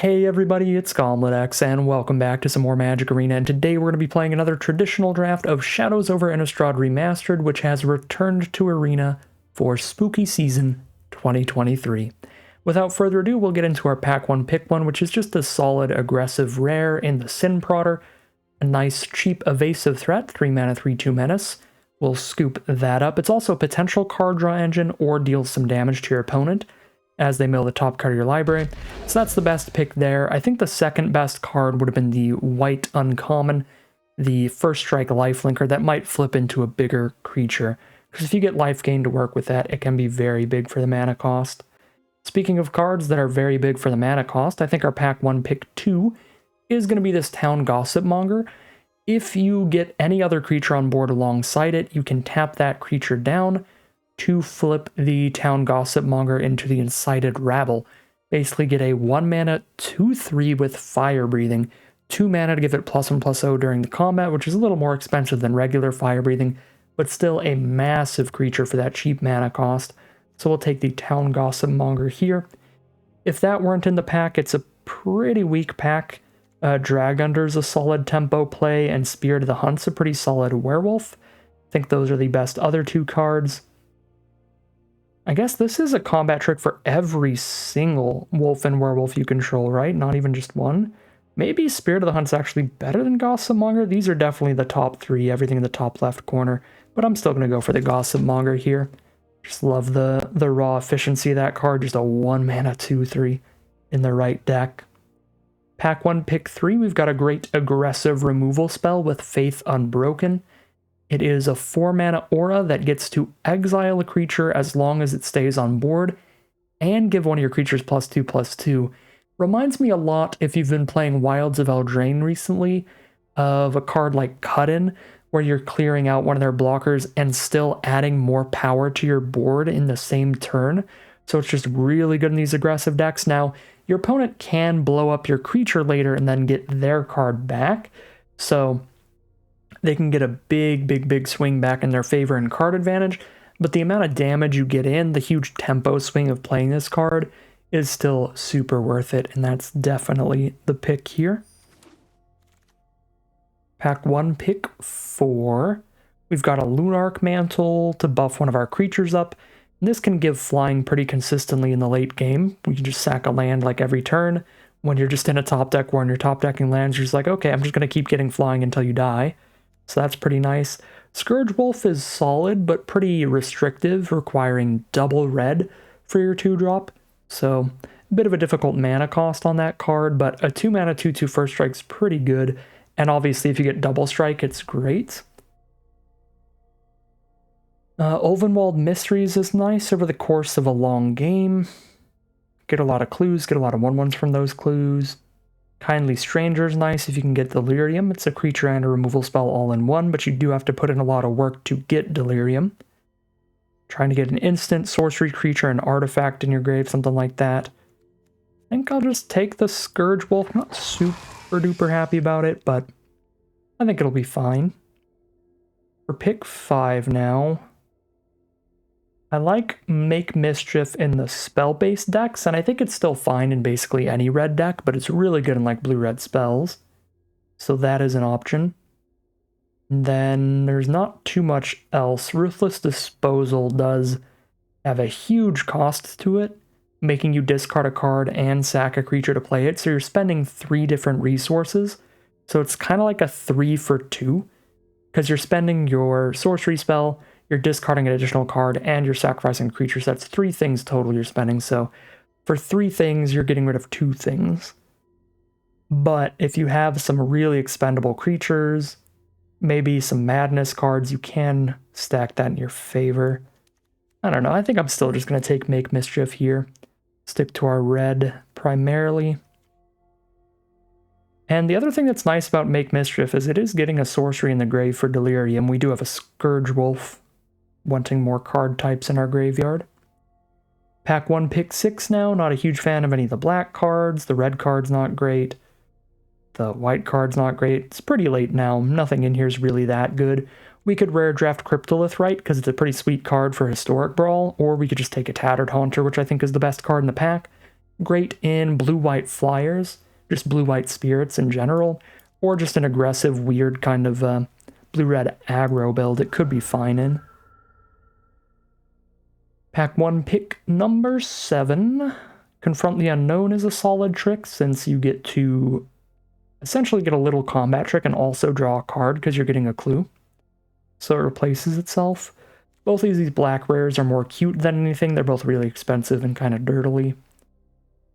Hey everybody, it's GobletX, and welcome back to some more Magic Arena, and today we're going to be playing another traditional draft of Shadows over Innistrad Remastered, which has returned to Arena for Spooky Season 2023. Without further ado, we'll get into our Pack 1 Pick 1, which is just a solid aggressive rare in the Sin Prodder, a nice cheap evasive threat, 3 mana 3/2 menace. We'll scoop that up. It's also a potential card draw engine or deals some damage to your opponent as they mill the top card of your library. So that's the best pick there. I think the second best card would have been the white uncommon, the first strike lifelinker that might flip into a bigger creature. Because if you get life gain to work with that, it can be very big for the mana cost. Speaking of cards that are very big for the mana cost, I think our Pack 1 Pick 2 is going to be this Town Gossipmonger. If you get any other creature on board alongside it, you can tap that creature down to flip the Town Gossipmonger into the Incited Rabble. Basically get a 1 mana 2/3 with Fire Breathing, 2 mana to give it +1/+0 during the combat, which is a little more expensive than regular Fire Breathing, but still a massive creature for that cheap mana cost. So we'll take the Town Gossipmonger here. If that weren't in the pack, it's a pretty weak pack. Drag Under's a solid tempo play, and Spirit of the Hunt's a pretty solid werewolf. I think those are the best other two cards. I guess this is a combat trick for every single wolf and werewolf you control, right? Not even just one. Maybe Spirit of the Hunt's actually better than Gossipmonger. These are definitely the top three, everything in the top left corner. But I'm still going to go for the Gossipmonger here. Just love the raw efficiency of that card. Just a 1 mana 2/3 in the right deck. Pack 1 Pick 3, we've got a great aggressive removal spell with Faith Unbroken. It is a 4 mana aura that gets to exile a creature as long as it stays on board, and give one of your creatures +2/+2. Reminds me a lot, if you've been playing Wilds of Eldraine recently, of a card like Cut-In, where you're clearing out one of their blockers and still adding more power to your board in the same turn. So it's just really good in these aggressive decks. Now, your opponent can blow up your creature later and then get their card back, so they can get a big swing back in their favor and card advantage, but the amount of damage you get in, the huge tempo swing of playing this card, is still super worth it, and that's definitely the pick here. Pack 1 Pick 4. We've got a Lunarch Mantle to buff one of our creatures up, and this can give flying pretty consistently in the late game. We can just sack a land like every turn. When you're just in a top deck where you're top decking lands, you're just like, okay, I'm just going to keep getting flying until you die. So that's pretty nice. Scourge Wolf is solid, but pretty restrictive, requiring double red for your 2-drop. So a bit of a difficult mana cost on that card, but a 2 mana 2/2 first strike's pretty good. And obviously if you get double strike, it's great. Ulvenwald Mysteries is nice over the course of a long game. Get a lot of clues, get a lot of 1/1s from those clues. Kindly Stranger is nice if you can get Delirium. It's a creature and a removal spell all in one, but you do have to put in a lot of work to get Delirium. Trying to get an instant sorcery creature, an artifact in your grave, something like that. I think I'll just take the Scourge Wolf. Not super duper happy about it, but I think it'll be fine. For pick 5 now, I like Make Mischief in the spell-based decks, and I think it's still fine in basically any red deck, but it's really good in like blue-red spells. So that is an option. And then there's not too much else. Ruthless Disposal does have a huge cost to it, making you discard a card and sack a creature to play it, so you're spending 3 different resources. So it's kind of like a 3 for 2, because you're spending your sorcery spell, you're discarding an additional card, and you're sacrificing a creature. So that's 3 things total you're spending. So for 3 things, you're getting rid of 2 things. But if you have some really expendable creatures, maybe some madness cards, you can stack that in your favor. I don't know. I think I'm still just going to take Make Mischief here. Stick to our red primarily. And the other thing that's nice about Make Mischief is it is getting a sorcery in the grave for Delirium. We do have a Scourge Wolf, wanting more card types in our graveyard. Pack 1 Pick 6 now. Not a huge fan of any of the black cards. The red card's not great. The white card's not great. It's pretty late now. Nothing in here is really that good. We could rare draft Cryptolith, right? Because it's a pretty sweet card for Historic Brawl. Or we could just take a Tattered Haunter, which I think is the best card in the pack. Great in blue-white flyers, just blue-white spirits in general, or just an aggressive, weird kind of blue-red aggro build it could be fine in. Pack 1, pick number 7. Confront the Unknown is a solid trick since you get to essentially get a little combat trick and also draw a card because you're getting a clue. So it replaces itself. Both of these black rares are more cute than anything. They're both really expensive and kind of dirtily,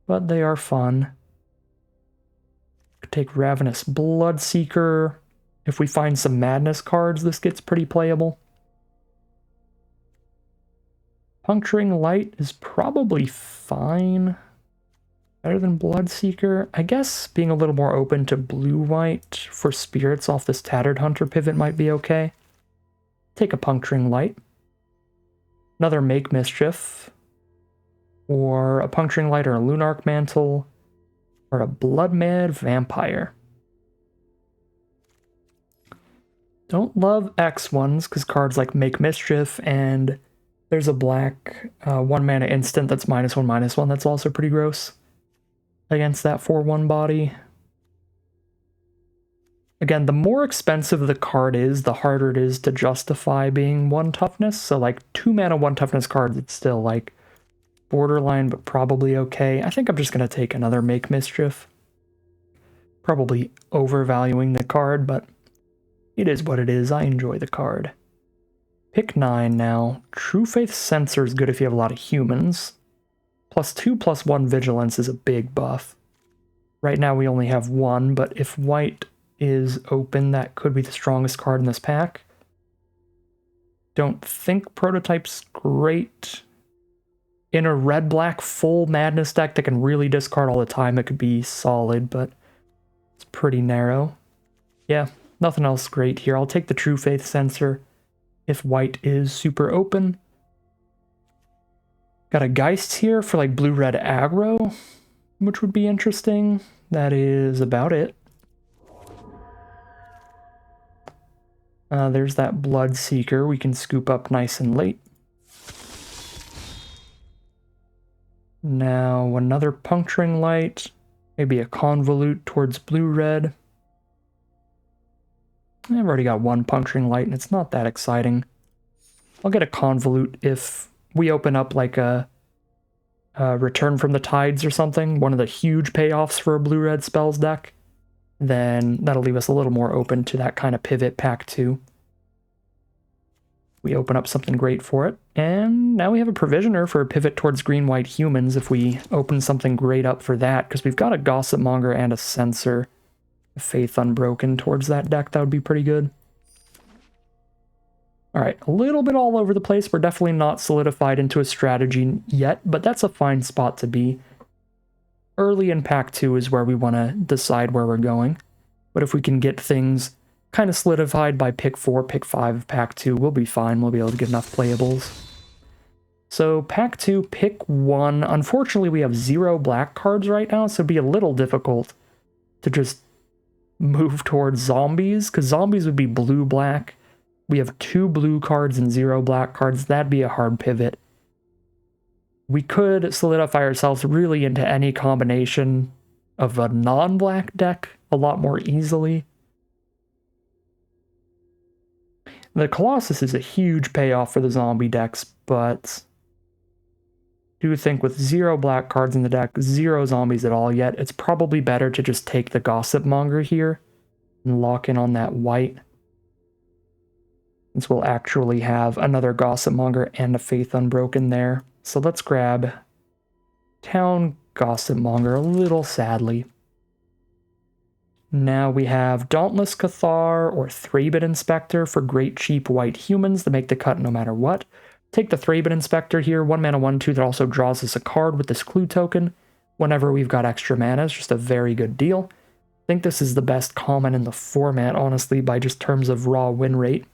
but they are fun. Could take Ravenous Bloodseeker. If we find some Madness cards, this gets pretty playable. Puncturing Light is probably fine. Better than Bloodseeker. I guess being a little more open to blue-white for spirits off this Tattered Hunter pivot might be okay. Take a Puncturing Light. Another Make Mischief. Or a Puncturing Light or a Lunarch Mantle. Or a Blood Mad Vampire. Don't love X ones, because cards like Make Mischief and there's a black 1 mana instant that's -1/-1 that's also pretty gross against that 4/1 body. Again, the more expensive the card is, the harder it is to justify being 1 toughness. So like 2 mana 1 toughness cards, it's still like borderline, but probably okay. I think I'm just going to take another Make Mischief. Probably overvaluing the card, but it is what it is. I enjoy the card. Pick 9 now. True Faith Censor is good if you have a lot of humans. +2/+1 Vigilance is a big buff. Right now we only have 1, but if white is open, that could be the strongest card in this pack. Don't think Prototype's great. In a red-black full Madness deck that can really discard all the time, it could be solid, but it's pretty narrow. Yeah, nothing else great here. I'll take the True Faith Censor if white is super open. Got a Geist here for like blue-red aggro, which would be interesting. That is about it. There's that Bloodseeker we can scoop up nice and late. Now another Puncturing Light, maybe a Convolute towards blue-red. I've already got 1 Puncturing Light and it's not that exciting. I'll get a Convolute if we open up like a Return from the Tides or something, one of the huge payoffs for a blue-red spells deck. Then that'll leave us a little more open to that kind of pivot pack 2. We open up something great for it, and now we have a Provisioner for a pivot towards green-white humans if we open something great up for that, because we've got a Gossip Monger and a Censor. Faith Unbroken towards that deck, that would be pretty good. Alright, a little bit all over the place. We're definitely not solidified into a strategy yet, but that's a fine spot to be. Early in pack 2 is where we want to decide where we're going. But if we can get things kind of solidified by pick 4, pick 5 of pack 2, we'll be fine. We'll be able to get enough playables. So pack 2, pick 1. Unfortunately, we have 0 black cards right now, so it'd be a little difficult to just move towards zombies, because zombies would be blue-black. We have 2 blue cards and 0 black cards. That'd be a hard pivot. We could solidify ourselves really into any combination of a non-black deck a lot more easily. The Colossus is a huge payoff for the zombie decks, but I do think with 0 black cards in the deck, 0 zombies at all yet, it's probably better to just take the Gossip Monger here and lock in on that white. Since we'll actually have another Gossip Monger and a Faith Unbroken there. So let's grab Town Gossip Monger a little sadly. Now we have Dauntless Cathar or Thraben Inspector for great cheap white humans that make the cut no matter what. Take the Thraben Inspector here, 1 mana 1/2 that also draws us a card with this clue token whenever we've got extra mana. It's just a very good deal. I think this is the best common in the format, honestly, by just terms of raw win rate.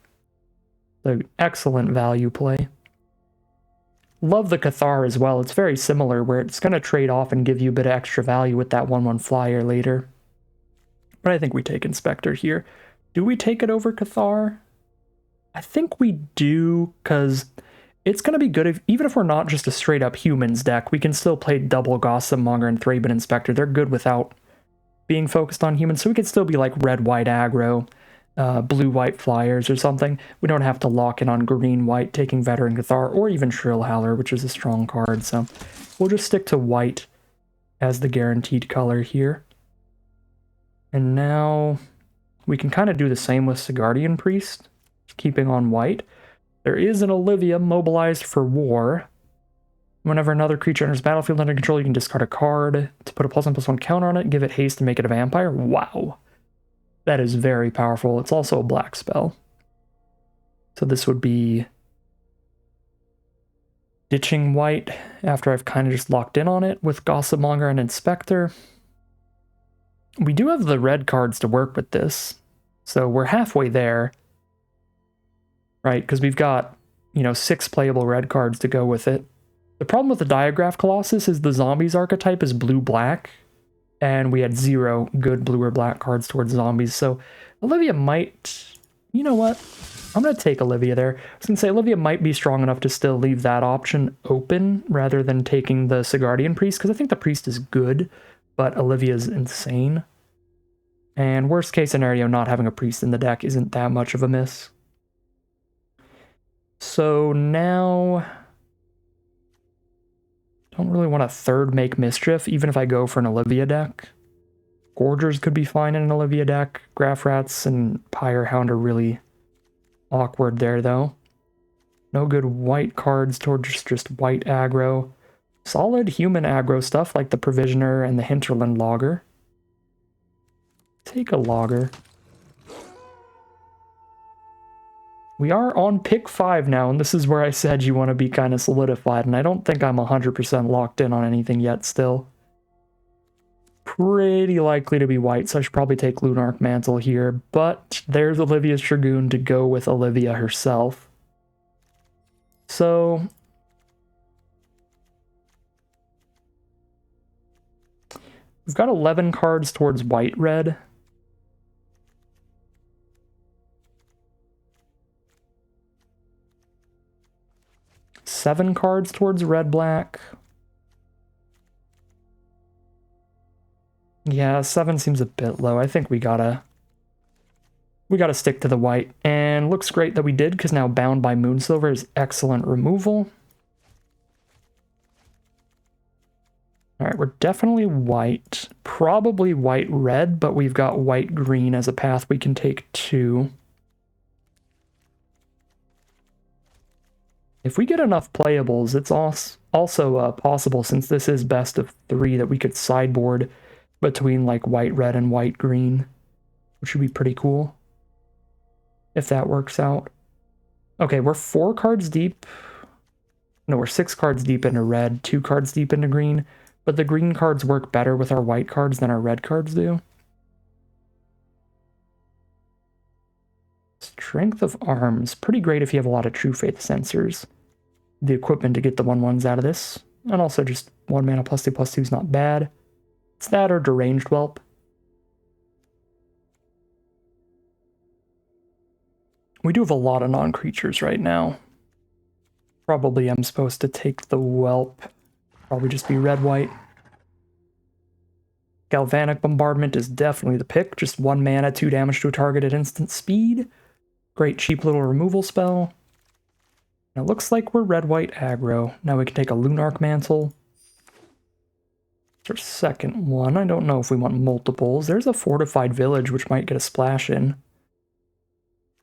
So excellent value play. Love the Cathar as well. It's very similar, where it's going to trade off and give you a bit of extra value with that 1/1 flyer later. But I think we take Inspector here. Do we take it over Cathar? I think we do, because it's going to be good even if we're not just a straight up humans deck, we can still play double Gossip Monger and Thraben Inspector. They're good without being focused on humans, so we could still be like red-white aggro, blue-white flyers or something. We don't have to lock in on green-white, taking Veteran Cathar, or even Shrill Howler, which is a strong card, so we'll just stick to white as the guaranteed color here. And now we can kind of do the same with Sigardian Priest, keeping on white. There is an Olivia mobilized for war. Whenever another creature enters battlefield under control, you can discard a card to put a +1/+1 counter on it, give it haste and make it a vampire. Wow. That is very powerful. It's also a black spell. So this would be ditching white after I've kind of just locked in on it with Gossip Monger and Inspector. We do have the red cards to work with this, so we're halfway there, right? Because we've got, 6 playable red cards to go with it. The problem with the Diagraph Colossus is the zombies archetype is blue-black, and we had 0 good blue or black cards towards zombies, so Olivia might... You know what? I'm going to take Olivia there. I was going to say Olivia might be strong enough to still leave that option open rather than taking the Sigardian Priest, because I think the Priest is good, but Olivia's insane. And worst case scenario, not having a Priest in the deck isn't that much of a miss. So now... Don't really want a third Make Mischief, even if I go for an Olivia deck. Gorgers could be fine in an Olivia deck. Graph Rats and Pyrehound are really awkward there, though. No good white cards towards just white aggro. Solid human aggro stuff like the Provisioner and the Hinterland Logger. Take a Logger. We are on pick 5 now, and this is where I said you want to be kind of solidified, and I don't think I'm 100% locked in on anything yet still. Pretty likely to be white, so I should probably take Lunarch Mantle here, but there's Olivia's Dragoon to go with Olivia herself. So... we've got 11 cards towards white-red. Seven cards towards red-black. Yeah, 7 seems a bit low. I think we gotta stick to the white. And looks great that we did, because now Bound by Moonsilver is excellent removal. Alright, we're definitely white. Probably white-red, but we've got white-green as a path we can take too. If we get enough playables, it's also possible, since this is best of 3, that we could sideboard between like white-red and white-green, which would be pretty cool, if that works out. Okay, we're 4 cards deep. No, we're 6 cards deep into red, 2 cards deep into green, but the green cards work better with our white cards than our red cards do. Strength of Arms, pretty great if you have a lot of True Faith sensors. The equipment to get the 1/1s out of this, and also just 1 mana +2/+2 is not bad. It's that or Deranged Whelp. We do have a lot of non-creatures right now. Probably I'm supposed to take the Whelp. Probably just be red-white. Galvanic Bombardment is definitely the pick. Just 1 mana, 2 damage to a target at instant speed. Great cheap little removal spell. Now it looks like we're red-white aggro. Now we can take a Lunarch Mantle. It's our second one. I don't know if we want multiples. There's a Fortified Village, which might get a splash in.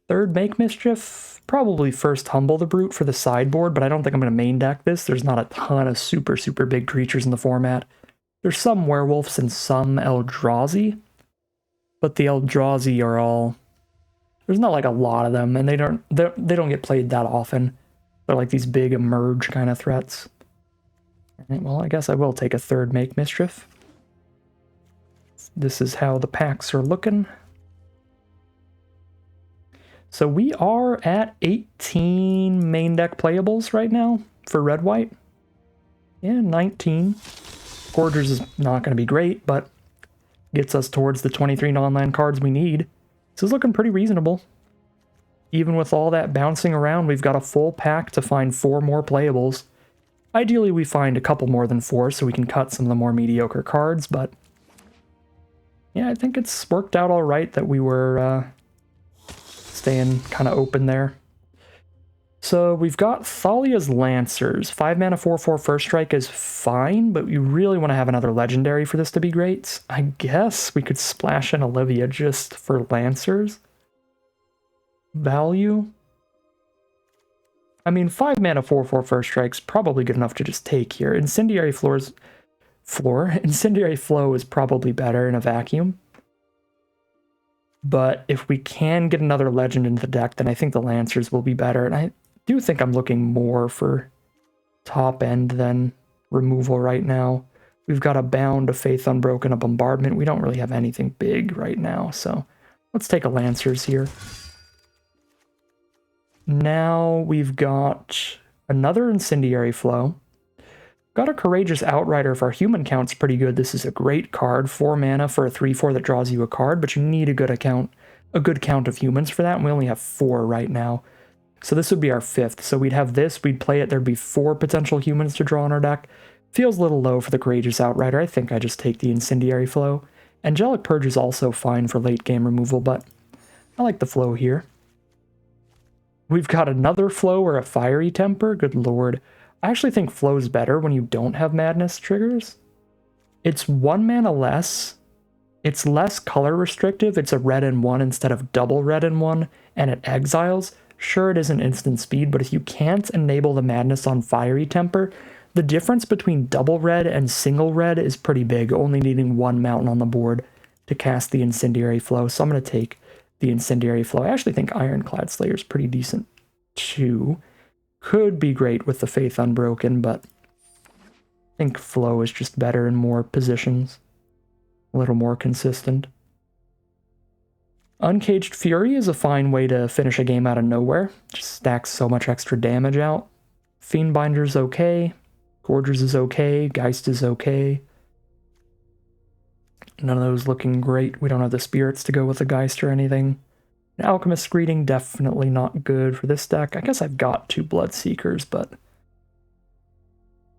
Third Make Mischief. Probably first Humble the Brute for the sideboard, but I don't think I'm going to main deck this. There's not a ton of super big creatures in the format. There's some werewolves and some Eldrazi, but the Eldrazi are all... There's not like a lot of them, and they don't get played that often. They're like these big emerge kind of threats. Alright, well, I guess I will take a third Make Mischief. This is how the packs are looking. So we are at 18 main deck playables right now for red-white. Yeah, 19. Gorgers is not going to be great, but gets us towards the 23 non-land cards we need. This is looking pretty reasonable. even with all that bouncing around, we've got a full pack to find 4 more playables. Ideally, we find a couple more than 4 so we can cut some of the more mediocre cards, but yeah, I think it's worked out all right that we were staying kind of open there. So we've got Thalia's Lancers. 5 mana, 4/4 first strike is fine, but we really want to have another legendary for this to be great. I guess we could splash in Olivia just for Lancers. Value? I mean, 5 mana, 4/4 first strike's probably good enough to just take here. Incendiary Flow is probably better in a vacuum. But if we can get another legend into the deck, then I think the Lancers will be better. And I do think I'm looking more for top end than removal right now. We've got a Bound, a Faith Unbroken, a Bombardment. We don't really have anything big right now, so let's take a Lancers here. Now we've got another Incendiary Flow. Got a Courageous Outrider if our human count's pretty good. This is a great card. 4 mana for a 3/4 that draws you a card, but you need a good count of humans for that, and we only have 4 right now. So this would be our 5th. So we'd have this, we'd play it, there'd be 4 potential humans to draw in our deck. Feels a little low for the Courageous Outrider. I think I just take the Incendiary Flow. Angelic Purge is also fine for late game removal, but I like the flow here. We've got another Flow or a Fiery Temper. Good lord. I actually think Flow's better when you don't have Madness triggers. It's 1 mana less. It's less color restrictive. It's a red and 1 instead of double red and 1, and it exiles. Sure, it isn't instant speed, but if you can't enable the Madness on Fiery Temper, the difference between double red and single red is pretty big, only needing 1 mountain on the board to cast the Incendiary Flow. So I'm going to take the Incendiary Flow. I actually think Ironclad Slayer is pretty decent too. Could be great with the Faith Unbroken, but I think Flow is just better in more positions. A little more consistent. Uncaged Fury is a fine way to finish a game out of nowhere. Just stacks so much extra damage out. Fiendbinder's okay. Gorgers is okay. Geist is okay. None of those looking great. We don't have the spirits to go with the Geist or anything. Alchemist's Greeting, definitely not good for this deck. I guess I've got 2 Bloodseekers, but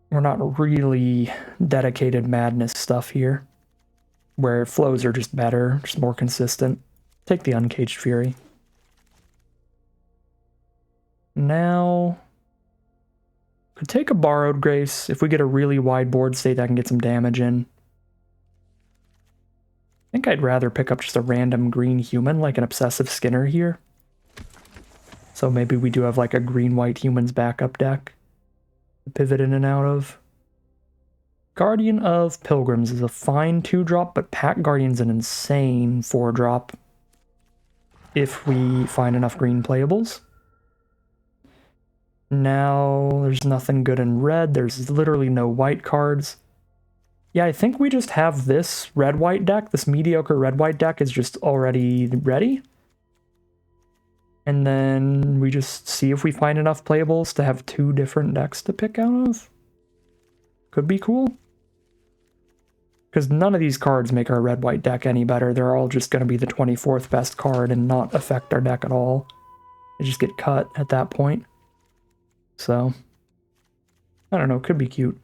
we're not really dedicated Madness stuff here, where flows are just better, just more consistent. Take the Uncaged Fury. Now, could take a Borrowed Grace. If we get a really wide board state, that can get some damage in. I think I'd rather pick up just a random green human, like an Obsessive Skinner here. So maybe we do have like a green-white humans backup deck to pivot in and out of. Guardian of Pilgrims is a fine 2-drop, but Pack Guardian's an insane 4-drop if we find enough green playables. Now, there's nothing good in red. There's literally no white cards. Yeah, I think we just have this red-white deck. This mediocre red-white deck is just already ready. And then we just see if we find enough playables to have 2 different decks to pick out of. Could be cool. Because none of these cards make our red-white deck any better. They're all just going to be the 24th best card and not affect our deck at all. They just get cut at that point. So, I don't know, could be cute.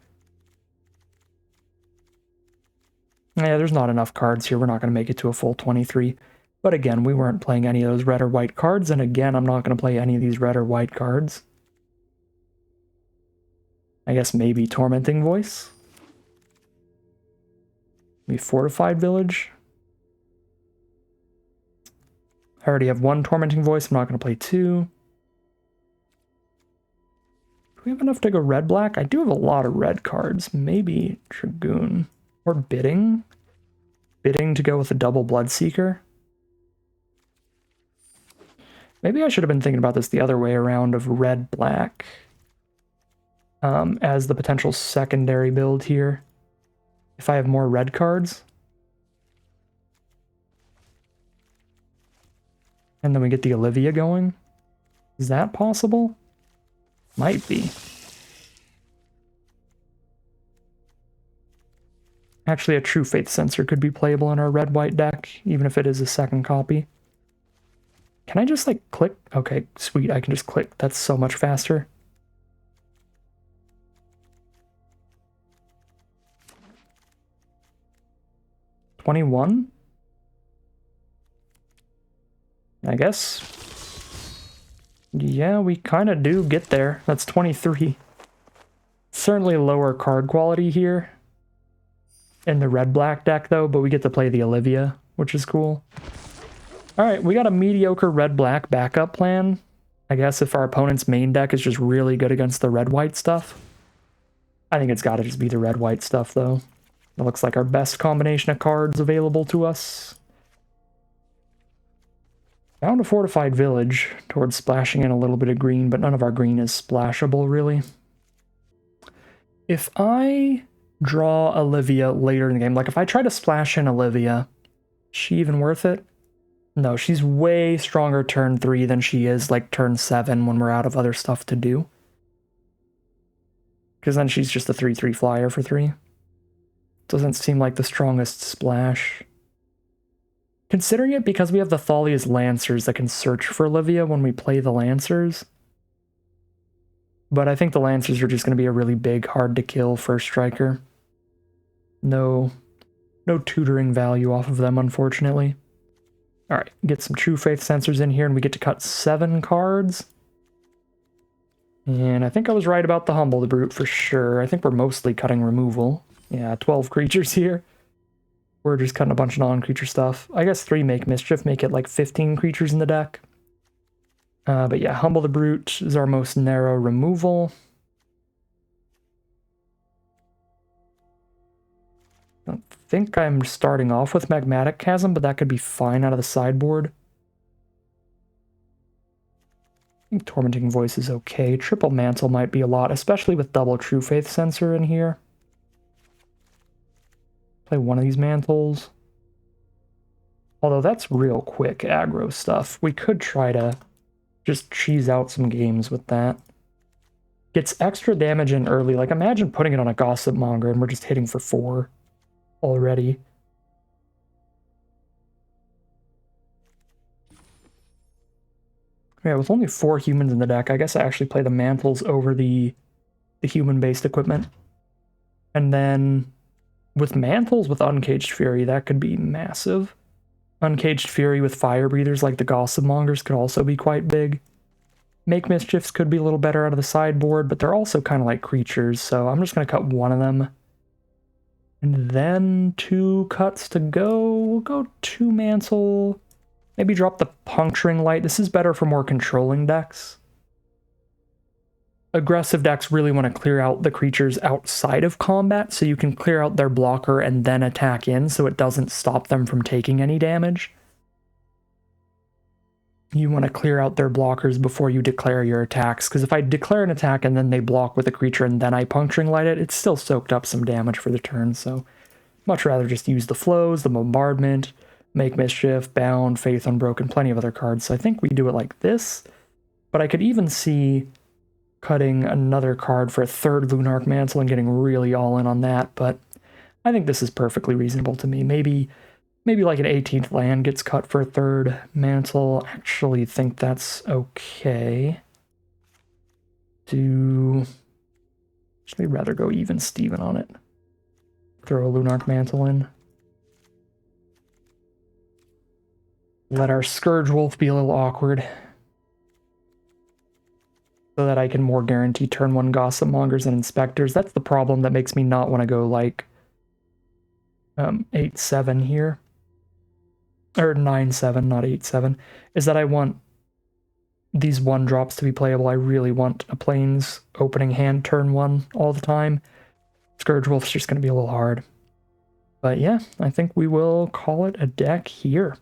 Yeah, there's not enough cards here. We're not going to make it to a full 23. But again, we weren't playing any of those red or white cards, and again, I'm not going to play any of these red or white cards. I guess maybe Tormenting Voice? Maybe Fortified Village? I already have 1 Tormenting Voice, I'm not going to play 2. Do we have enough to go red-black? I do have a lot of red cards. Maybe Dragoon. Or Bidding? Bidding to go with a double Bloodseeker? Maybe I should have been thinking about this the other way around of red-black as the potential secondary build here. If I have more red cards. And then we get the Olivia going. Is that possible? Might be. Actually, a True Faith Sensor could be playable in our red-white deck, even if it is a second copy. Can I just like click? Okay, sweet, I can just click. That's so much faster. $21? I guess. Yeah, we kind of do get there. That's 23. Certainly lower card quality here in the red-black deck, though, but we get to play the Olivia, which is cool. Alright, we got a mediocre red-black backup plan. I guess if our opponent's main deck is just really good against the red-white stuff. I think it's got to just be the red-white stuff, though. It looks like our best combination of cards available to us. Found a fortified village towards splashing in a little bit of green, but none of our green is splashable, really. If I draw Olivia later in the game, like if I try to splash in Olivia, is she even worth it? No, she's way stronger turn 3 than she is like turn 7 when we're out of other stuff to do. Because then she's just a 3/3 flyer for 3. Doesn't seem like the strongest splash. Considering it because we have the Thalia's Lancers that can search for Olivia when we play the Lancers. But I think the Lancers are just going to be a really big, hard-to-kill first striker. No tutoring value off of them, unfortunately. Alright, get some True Faith sensors in here, and we get to cut 7 cards. And I think I was right about the Humble the Brute for sure. I think we're mostly cutting removal. Yeah, 12 creatures here. We're just cutting a bunch of non-creature stuff. I guess 3 Make Mischief, make it like 15 creatures in the deck. But yeah, Humble the Brute is our most narrow removal. I don't think I'm starting off with Magmatic Chasm, but that could be fine out of the sideboard. I think Tormenting Voice is okay. Triple Mantle might be a lot, especially with double True Faith Sensor in here. Play one of these mantles. Although that's real quick aggro stuff. We could try to just cheese out some games with that. Gets extra damage in early. Like, imagine putting it on a Gossip Monger and we're just hitting for 4 already. Yeah, with only 4 humans in the deck, I guess I actually play the mantles over the human-based equipment. And then with mantles with Uncaged Fury, that could be massive. Uncaged Fury with Fire Breathers like the Gossip Mongers could also be quite big. Make Mischiefs could be a little better out of the sideboard, but they're also kind of like creatures, so I'm just going to cut one of them. And then 2 cuts to go. We'll go 2 Mantle. Maybe drop the Puncturing Light. This is better for more controlling decks. Aggressive decks really want to clear out the creatures outside of combat, so you can clear out their blocker and then attack in, so it doesn't stop them from taking any damage. You want to clear out their blockers before you declare your attacks, because if I declare an attack and then they block with a creature and then I Puncturing Light it, it's still soaked up some damage for the turn, so much rather just use the flows, the bombardment, Make Mischief, Bound, Faith Unbroken, plenty of other cards. So I think we do it like this, but I could even see cutting another card for a 3rd Lunarch Mantle and getting really all in on that, but I think this is perfectly reasonable to me. Maybe like an 18th land gets cut for a 3rd Mantle. I actually think that's okay. Actually rather go even Steven on it. Throw a Lunarch Mantle in. Let our Scourge Wolf be a little awkward, so that I can more guarantee turn 1 Gossip Mongers and Inspectors. That's the problem that makes me not want to go like 8-7 here. Or 9-7, not 8-7. Is that I want these 1-drops to be playable. I really want a Plains opening hand turn 1 all the time. Scourge Wolf's just going to be a little hard. But yeah, I think we will call it a deck here.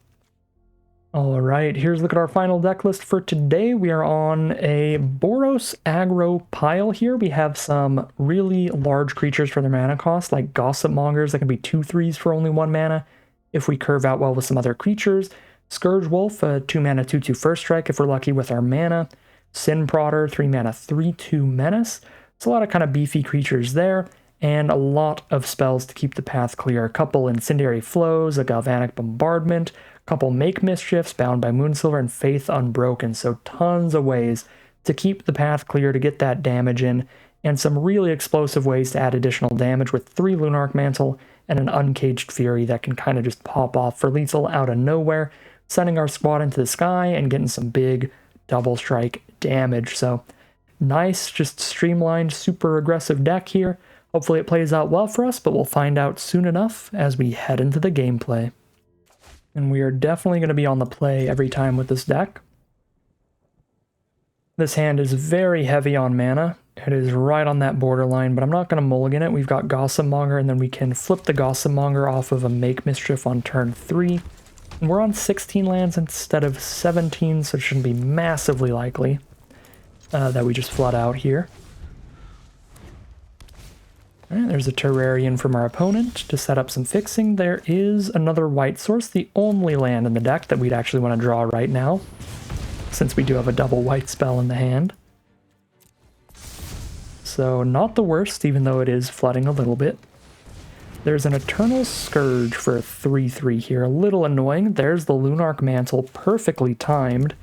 Alright, here's a look at our final deck list for today. We are on a Boros aggro pile here. We have some really large creatures for their mana cost, like Gossip Mongers that can be 2/3s for only 1 mana if we curve out well with some other creatures. Scourge Wolf, a 2-mana 2/2 first strike if we're lucky with our mana. Sin Prodder, 3-mana 3/2 menace. It's a lot of kind of beefy creatures there, and a lot of spells to keep the path clear. A couple Incendiary Flows, a Galvanic Bombardment, Couple Make Mischiefs, Bound by Moonsilver, and Faith Unbroken. So tons of ways to keep the path clear to get that damage in, and some really explosive ways to add additional damage with 3 Lunarch Mantle and an Uncaged Fury that can kind of just pop off for lethal out of nowhere, sending our squad into the sky and getting some big double strike damage. So nice, just streamlined, super aggressive deck here. Hopefully it plays out well for us, but we'll find out soon enough as we head into the gameplay. And we are definitely going to be on the play every time with this deck. This hand is very heavy on mana. It is right on that borderline, but I'm not going to mulligan it. We've got Gossipmonger, and then we can flip the Gossipmonger off of a Make Mischief on turn 3. And we're on 16 lands instead of 17, so it shouldn't be massively likely that we just flood out here. Alright, there's a Terrarian from our opponent to set up some fixing. There is another white source, the only land in the deck that we'd actually want to draw right now, since we do have a double white spell in the hand. So not the worst, even though it is flooding a little bit. There's an Eternal Scourge for a 3/3 here, a little annoying. There's the Lunarch Mantle, perfectly timed,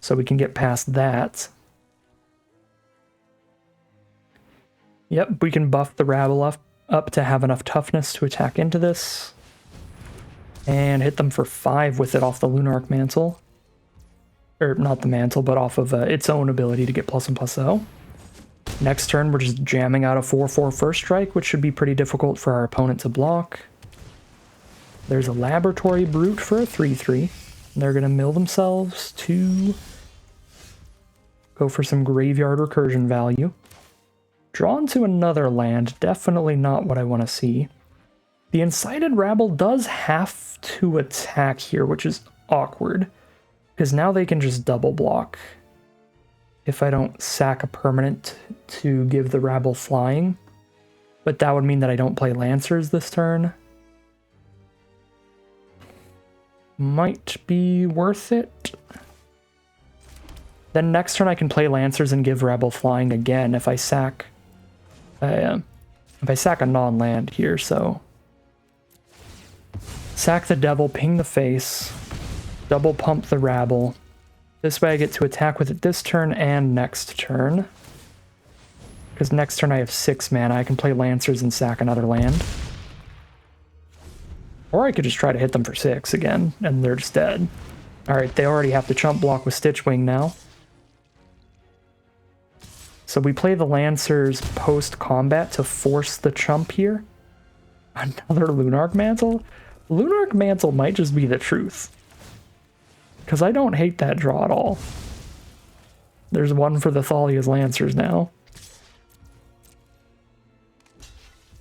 so we can get past that. Yep, we can buff the Rabble up to have enough toughness to attack into this. And hit them for 5 with it off the Lunarch Mantle. Or not the Mantle, but off of its own ability to get +1/+0. Next turn, we're just jamming out a 4/4 first strike, which should be pretty difficult for our opponent to block. There's a Laboratory Brute for a 3/3. They're going to mill themselves to go for some graveyard recursion value. Drawn to another land, definitely not what I want to see. The Incited Rabble does have to attack here, which is awkward, because now they can just double block if I don't sack a permanent to give the Rabble flying. But that would mean that I don't play Lancers this turn. Might be worth it. Then next turn I can play Lancers and give Rabble flying again if I sack a non-land here, so sack the Devil, ping the face, double pump the Rabble. This way I get to attack with it this turn and next turn. Because next turn I have 6 mana, I can play Lancers and sack another land. Or I could just try to hit them for 6 again, and they're just dead. Alright, they already have to chump block with Stitchwing now. So we play the Lancers post-combat to force the chump here. Another Lunarch Mantle? Lunarch Mantle might just be the truth. Because I don't hate that draw at all. There's one for the Thalia's Lancers now.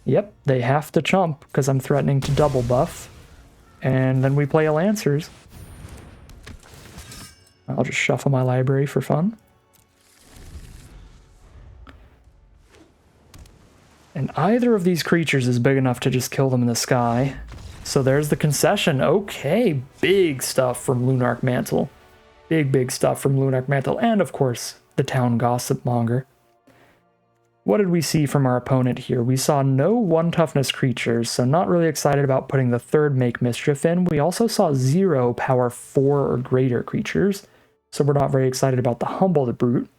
Yep, they have to chump because I'm threatening to double buff. And then we play a Lancers. I'll just shuffle my library for fun. And either of these creatures is big enough to just kill them in the sky. So there's the concession. Okay, big stuff from Lunarch Mantle. Big stuff from Lunarch Mantle. And of course, the Town Gossipmonger. What did we see from our opponent here? We saw no 1 toughness creatures, so not really excited about putting the 3rd Make Mischief in. We also saw 0 power 4 or greater creatures, so we're not very excited about the Humble the Brute.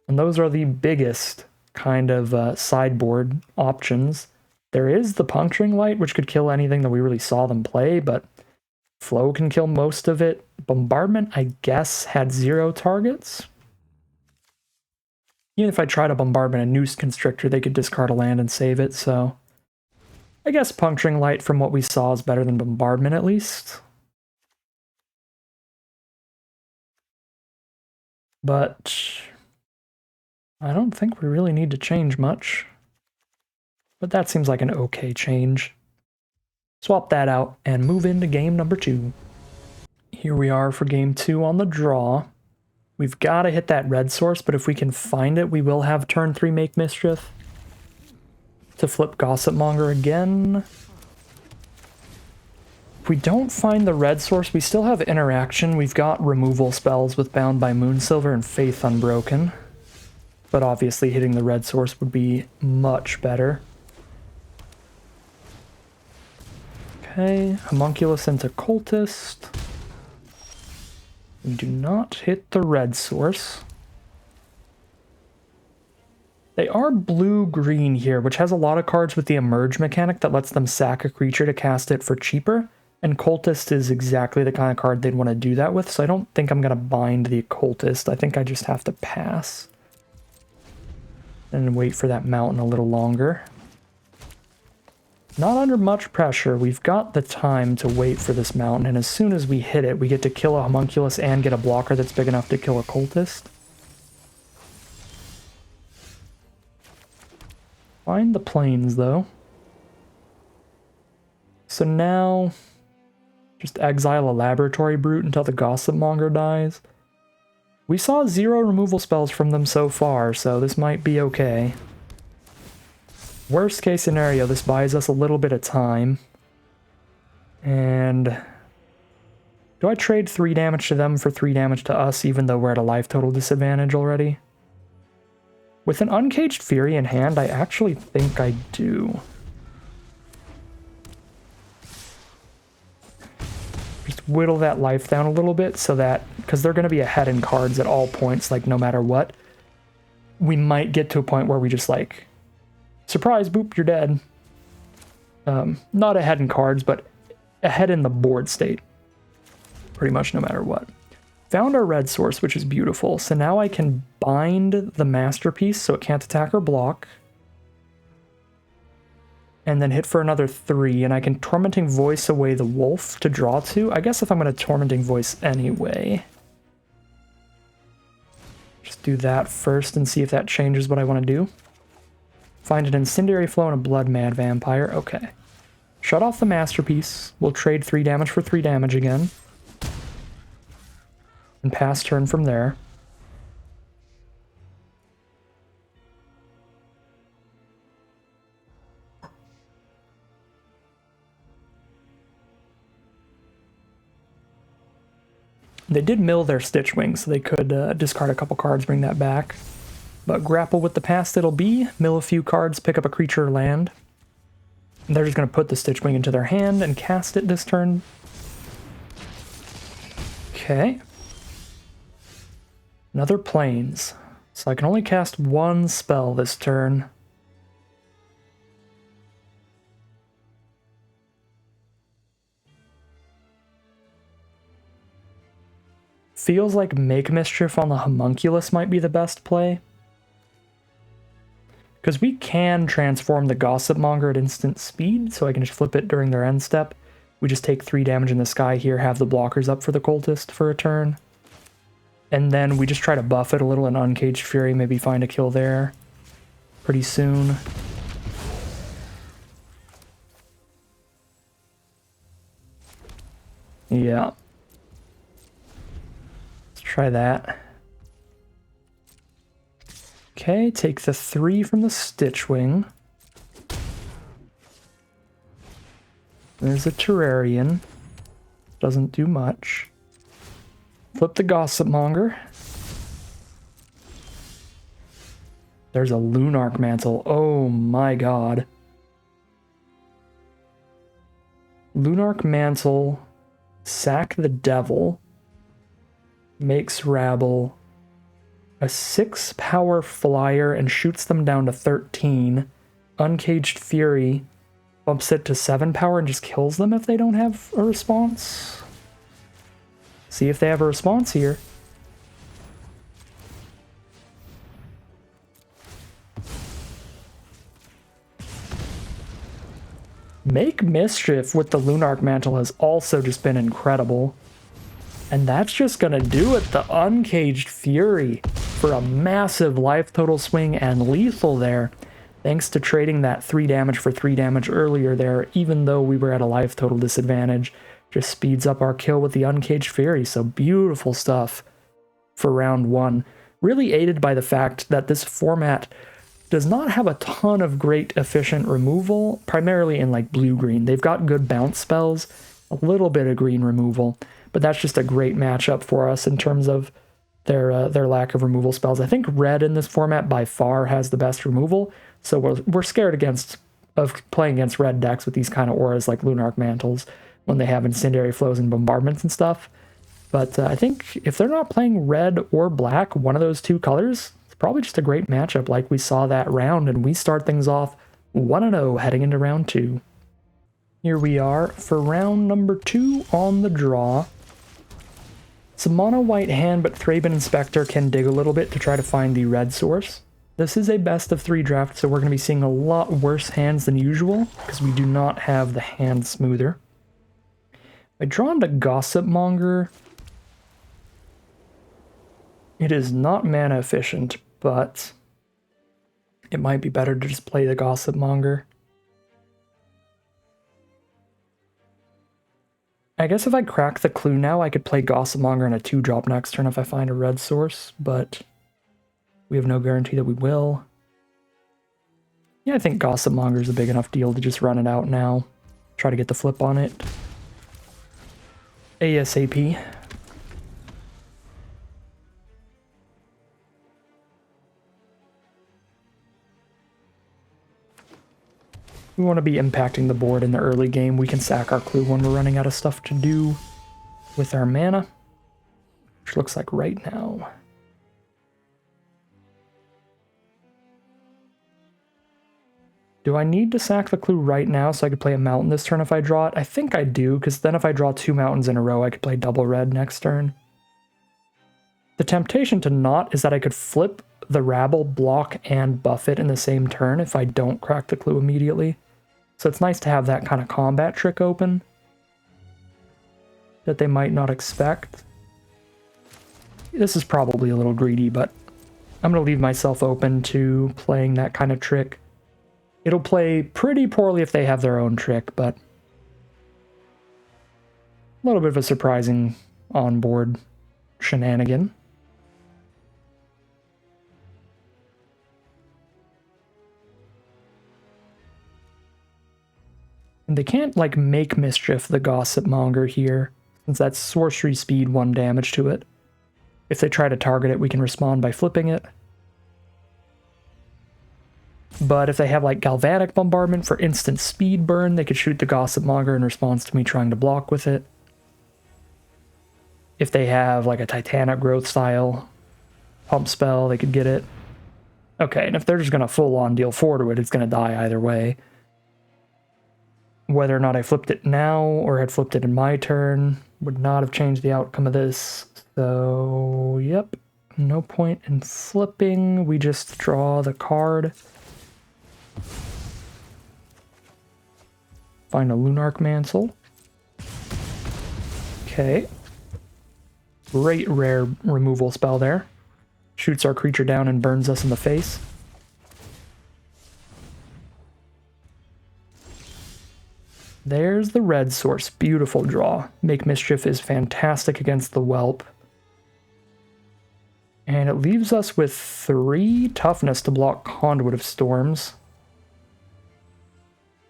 And those are the biggest kind of sideboard options. There is the Puncturing Light, which could kill anything that we really saw them play, but Flow can kill most of it. Bombardment, I guess, had 0 targets. Even if I try to Bombardment a Noose Constrictor, they could discard a land and save it, so I guess Puncturing Light from what we saw is better than Bombardment at least. But I don't think we really need to change much. But that seems like an okay change. Swap that out and move into game number 2. Here we are for game 2 on the draw. We've got to hit that red source, but if we can find it, we will have turn 3 Make Mischief to flip Gossipmonger again. If we don't find the red source, we still have interaction. We've got removal spells with Bound by Moonsilver and Faith Unbroken. But obviously hitting the red source would be much better. Okay, Homunculus into Cultist. We do not hit the red source. They are blue-green here, which has a lot of cards with the emerge mechanic that lets them sack a creature to cast it for cheaper, and Cultist is exactly the kind of card they'd want to do that with, so I don't think I'm going to bind the Cultist. I think I just have to pass. And wait for that mountain a little longer. Not under much pressure. We've got the time to wait for this mountain, and as soon as we hit it, we get to kill a homunculus and get a blocker that's big enough to kill a Cultist. Find the plains, though. So now, just exile a Laboratory Brute until the Gossip Monger dies. We saw 0 removal spells from them so far, so this might be okay. Worst case scenario, this buys us a little bit of time. And do I trade 3 damage to them for 3 damage to us, even though we're at a life total disadvantage already? With an Uncaged Fury in hand, I actually think I do. Just whittle that life down a little bit so that, because they're going to be ahead in cards at all points, like no matter what, we might get to a point where we just like, surprise, boop, you're dead. Not ahead in cards, but ahead in the board state. Pretty much no matter what. Found our red source, which is beautiful. So now I can bind the Masterpiece so it can't attack or block. And then hit for another 3, and I can Tormenting Voice away the wolf to draw 2. I guess if I'm going to Tormenting Voice anyway. Just do that first and see if that changes what I want to do. Find an Incendiary Flow and a Blood Mad Vampire. Okay. Shut off the Masterpiece. We'll trade 3 damage for 3 damage again. And pass turn from there. They did mill their Stitchwing, so they could discard a couple cards, bring that back. But grapple with the past it'll be, mill a few cards, pick up a creature or land. And they're just going to put the Stitchwing into their hand and cast it this turn. Okay. Another Plains. So I can only cast 1 spell this turn. Feels like Make Mischief on the Homunculus might be the best play. Because we can transform the Gossip Monger at instant speed, so I can just flip it during their end step. We just take 3 damage in the sky here, have the blockers up for the Cultist for a turn. And then we just try to buff it a little in Uncaged Fury, maybe find a kill there pretty soon. Yeah. Let's try that. Okay, take the 3 from the Stitchwing. There's a Terrarian. Doesn't do much. Flip the Gossip Monger. There's a Lunarch Mantle. Oh my god. Lunarch Mantle. Sack the Devil. Makes Rabble a 6-power flyer and shoots them down to 13. Uncaged Fury bumps it to 7 power and just kills them if they don't have a response. See if they have a response here. Make Mischief with the Lunarch Mantle has also just been incredible. And that's just going to do it. The Uncaged Fury for a massive life total swing and lethal there. Thanks to trading that 3 damage for 3 damage earlier there, even though we were at a life total disadvantage. Just speeds up our kill with the Uncaged Fury. So beautiful stuff for round 1. Really aided by the fact that this format does not have a ton of great efficient removal, primarily in like blue-green. They've got good bounce spells, a little bit of green removal, but that's just a great matchup for us in terms of their lack of removal spells. I think red in this format by far has the best removal, so we're scared of playing against red decks with these kind of auras like Lunarch Mantles when they have Incendiary Flows and Bombardments and stuff. But I think if they're not playing red or black, one of those two colors, it's probably just a great matchup like we saw that round, and we start things off 1-0 heading into round 2. Here we are for round number 2 on the draw. It's a mono white hand, but Thraben Inspector can dig a little bit to try to find the red source. This is a best of 3 draft, so we're going to be seeing a lot worse hands than usual, because we do not have the hand smoother. I draw into Gossip Monger. It is not mana efficient, but it might be better to just play the Gossip Monger. I guess if I crack the clue now, I could play Gossip Monger in a 2-drop next turn if I find a red source, but we have no guarantee that we will. Yeah, I think Gossip Monger is a big enough deal to just run it out now. Try to get the flip on it. ASAP. We want to be impacting the board in the early game. We can sack our clue when we're running out of stuff to do with our mana, which looks like right now. Do I need to sack the clue right now so I could play a mountain this turn if I draw it? I think I do, because then if I draw 2 mountains in a row, I could play double red next turn. The temptation to not is that I could flip the Rabble, block, and buff it in the same turn if I don't crack the clue immediately. So it's nice to have that kind of combat trick open that they might not expect. This is probably a little greedy, but I'm going to leave myself open to playing that kind of trick. It'll play pretty poorly if they have their own trick, but a little bit of a surprising on-board shenanigan. And they can't, like, make mischief the Gossip Monger here, since that's sorcery speed 1 damage to it. If they try to target it, we can respond by flipping it. But if they have, like, Galvanic Bombardment for instant speed burn, they could shoot the Gossip Monger in response to me trying to block with it. If they have, like, a Titanic Growth style pump spell, they could get it. Okay, and if they're just going to full-on deal 4 to it, it's going to die either way. Whether or not I flipped it now or had flipped it in my turn would not have changed the outcome of this. So, yep, no point in flipping. We just draw the card. Find a Lunarch Mantle. Okay. Great rare removal spell there. Shoots our creature down and burns us in the face. There's the red source. Beautiful draw. Make Mischief is fantastic against the Whelp. And it leaves us with 3 toughness to block Conduit of Storms.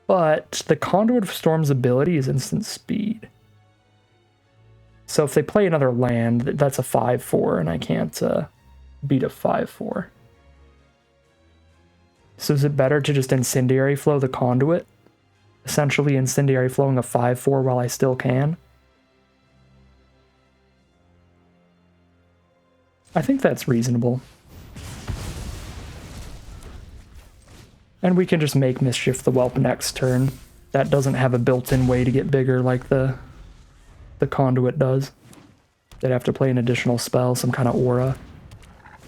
But the Conduit of Storms ability is instant speed. So if they play another land, that's a 5/4, and I can't beat a 5/4. So is it better to just Incendiary Flow the Conduit? Essentially Incendiary Flowing a 5/4 while I still can? I think that's reasonable. And we can just make Mischief the Whelp next turn. That doesn't have a built-in way to get bigger like the Conduit does. They'd have to play an additional spell, some kind of aura.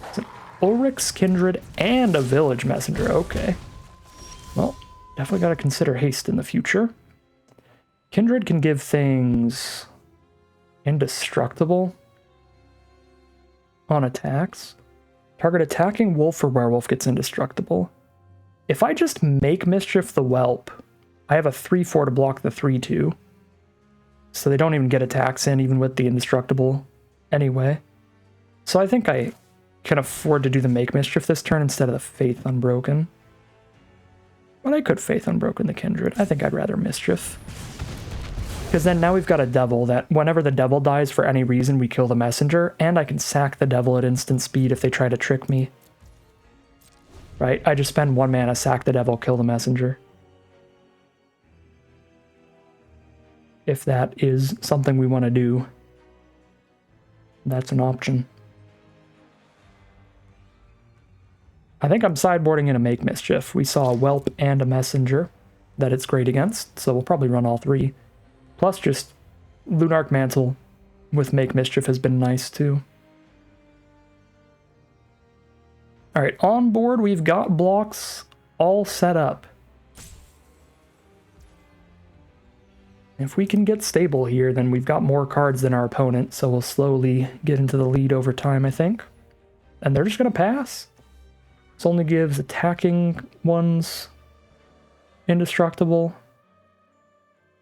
It's an Ulrich's Kindred and a Village Messenger. Okay. Well, definitely got to consider haste in the future. Kindred can give things indestructible on attacks. Target attacking wolf or werewolf gets indestructible. If I just make Mischief the Whelp, I have a 3/4 to block the 3/2. So they don't even get attacks in, even with the indestructible anyway. So I think I can afford to do the Make Mischief this turn instead of the Faith Unbroken. But I could Faith Unbroken the Kindred. I think I'd rather Mischief. Because then now we've got a Devil that whenever the Devil dies for any reason, we kill the Messenger, and I can sack the Devil at instant speed if they try to trick me. Right? I just spend 1 mana, sack the Devil, kill the Messenger. If that is something we want to do. That's an option. I think I'm sideboarding in a Make Mischief. We saw a Whelp and a Messenger that it's great against, so we'll probably run all three. Plus just Lunarch Mantle with Make Mischief has been nice too. Alright, on board we've got blocks all set up. If we can get stable here, then we've got more cards than our opponent, so we'll slowly get into the lead over time, I think. And they're just going to pass. This only gives attacking ones indestructible.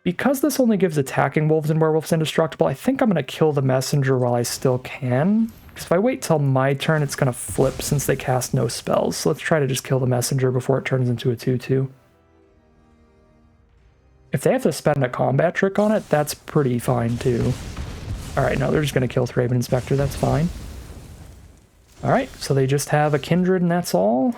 Because this only gives attacking wolves and werewolves indestructible, I think I'm going to kill the messenger while I still can. Because if I wait till my turn, it's going to flip since they cast no spells. So let's try to just kill the messenger before it turns into a 2/2. If they have to spend a combat trick on it, that's pretty fine too. Alright, no, they're just going to kill Thraben Inspector, that's fine. Alright, so they just have a Kindred and that's all.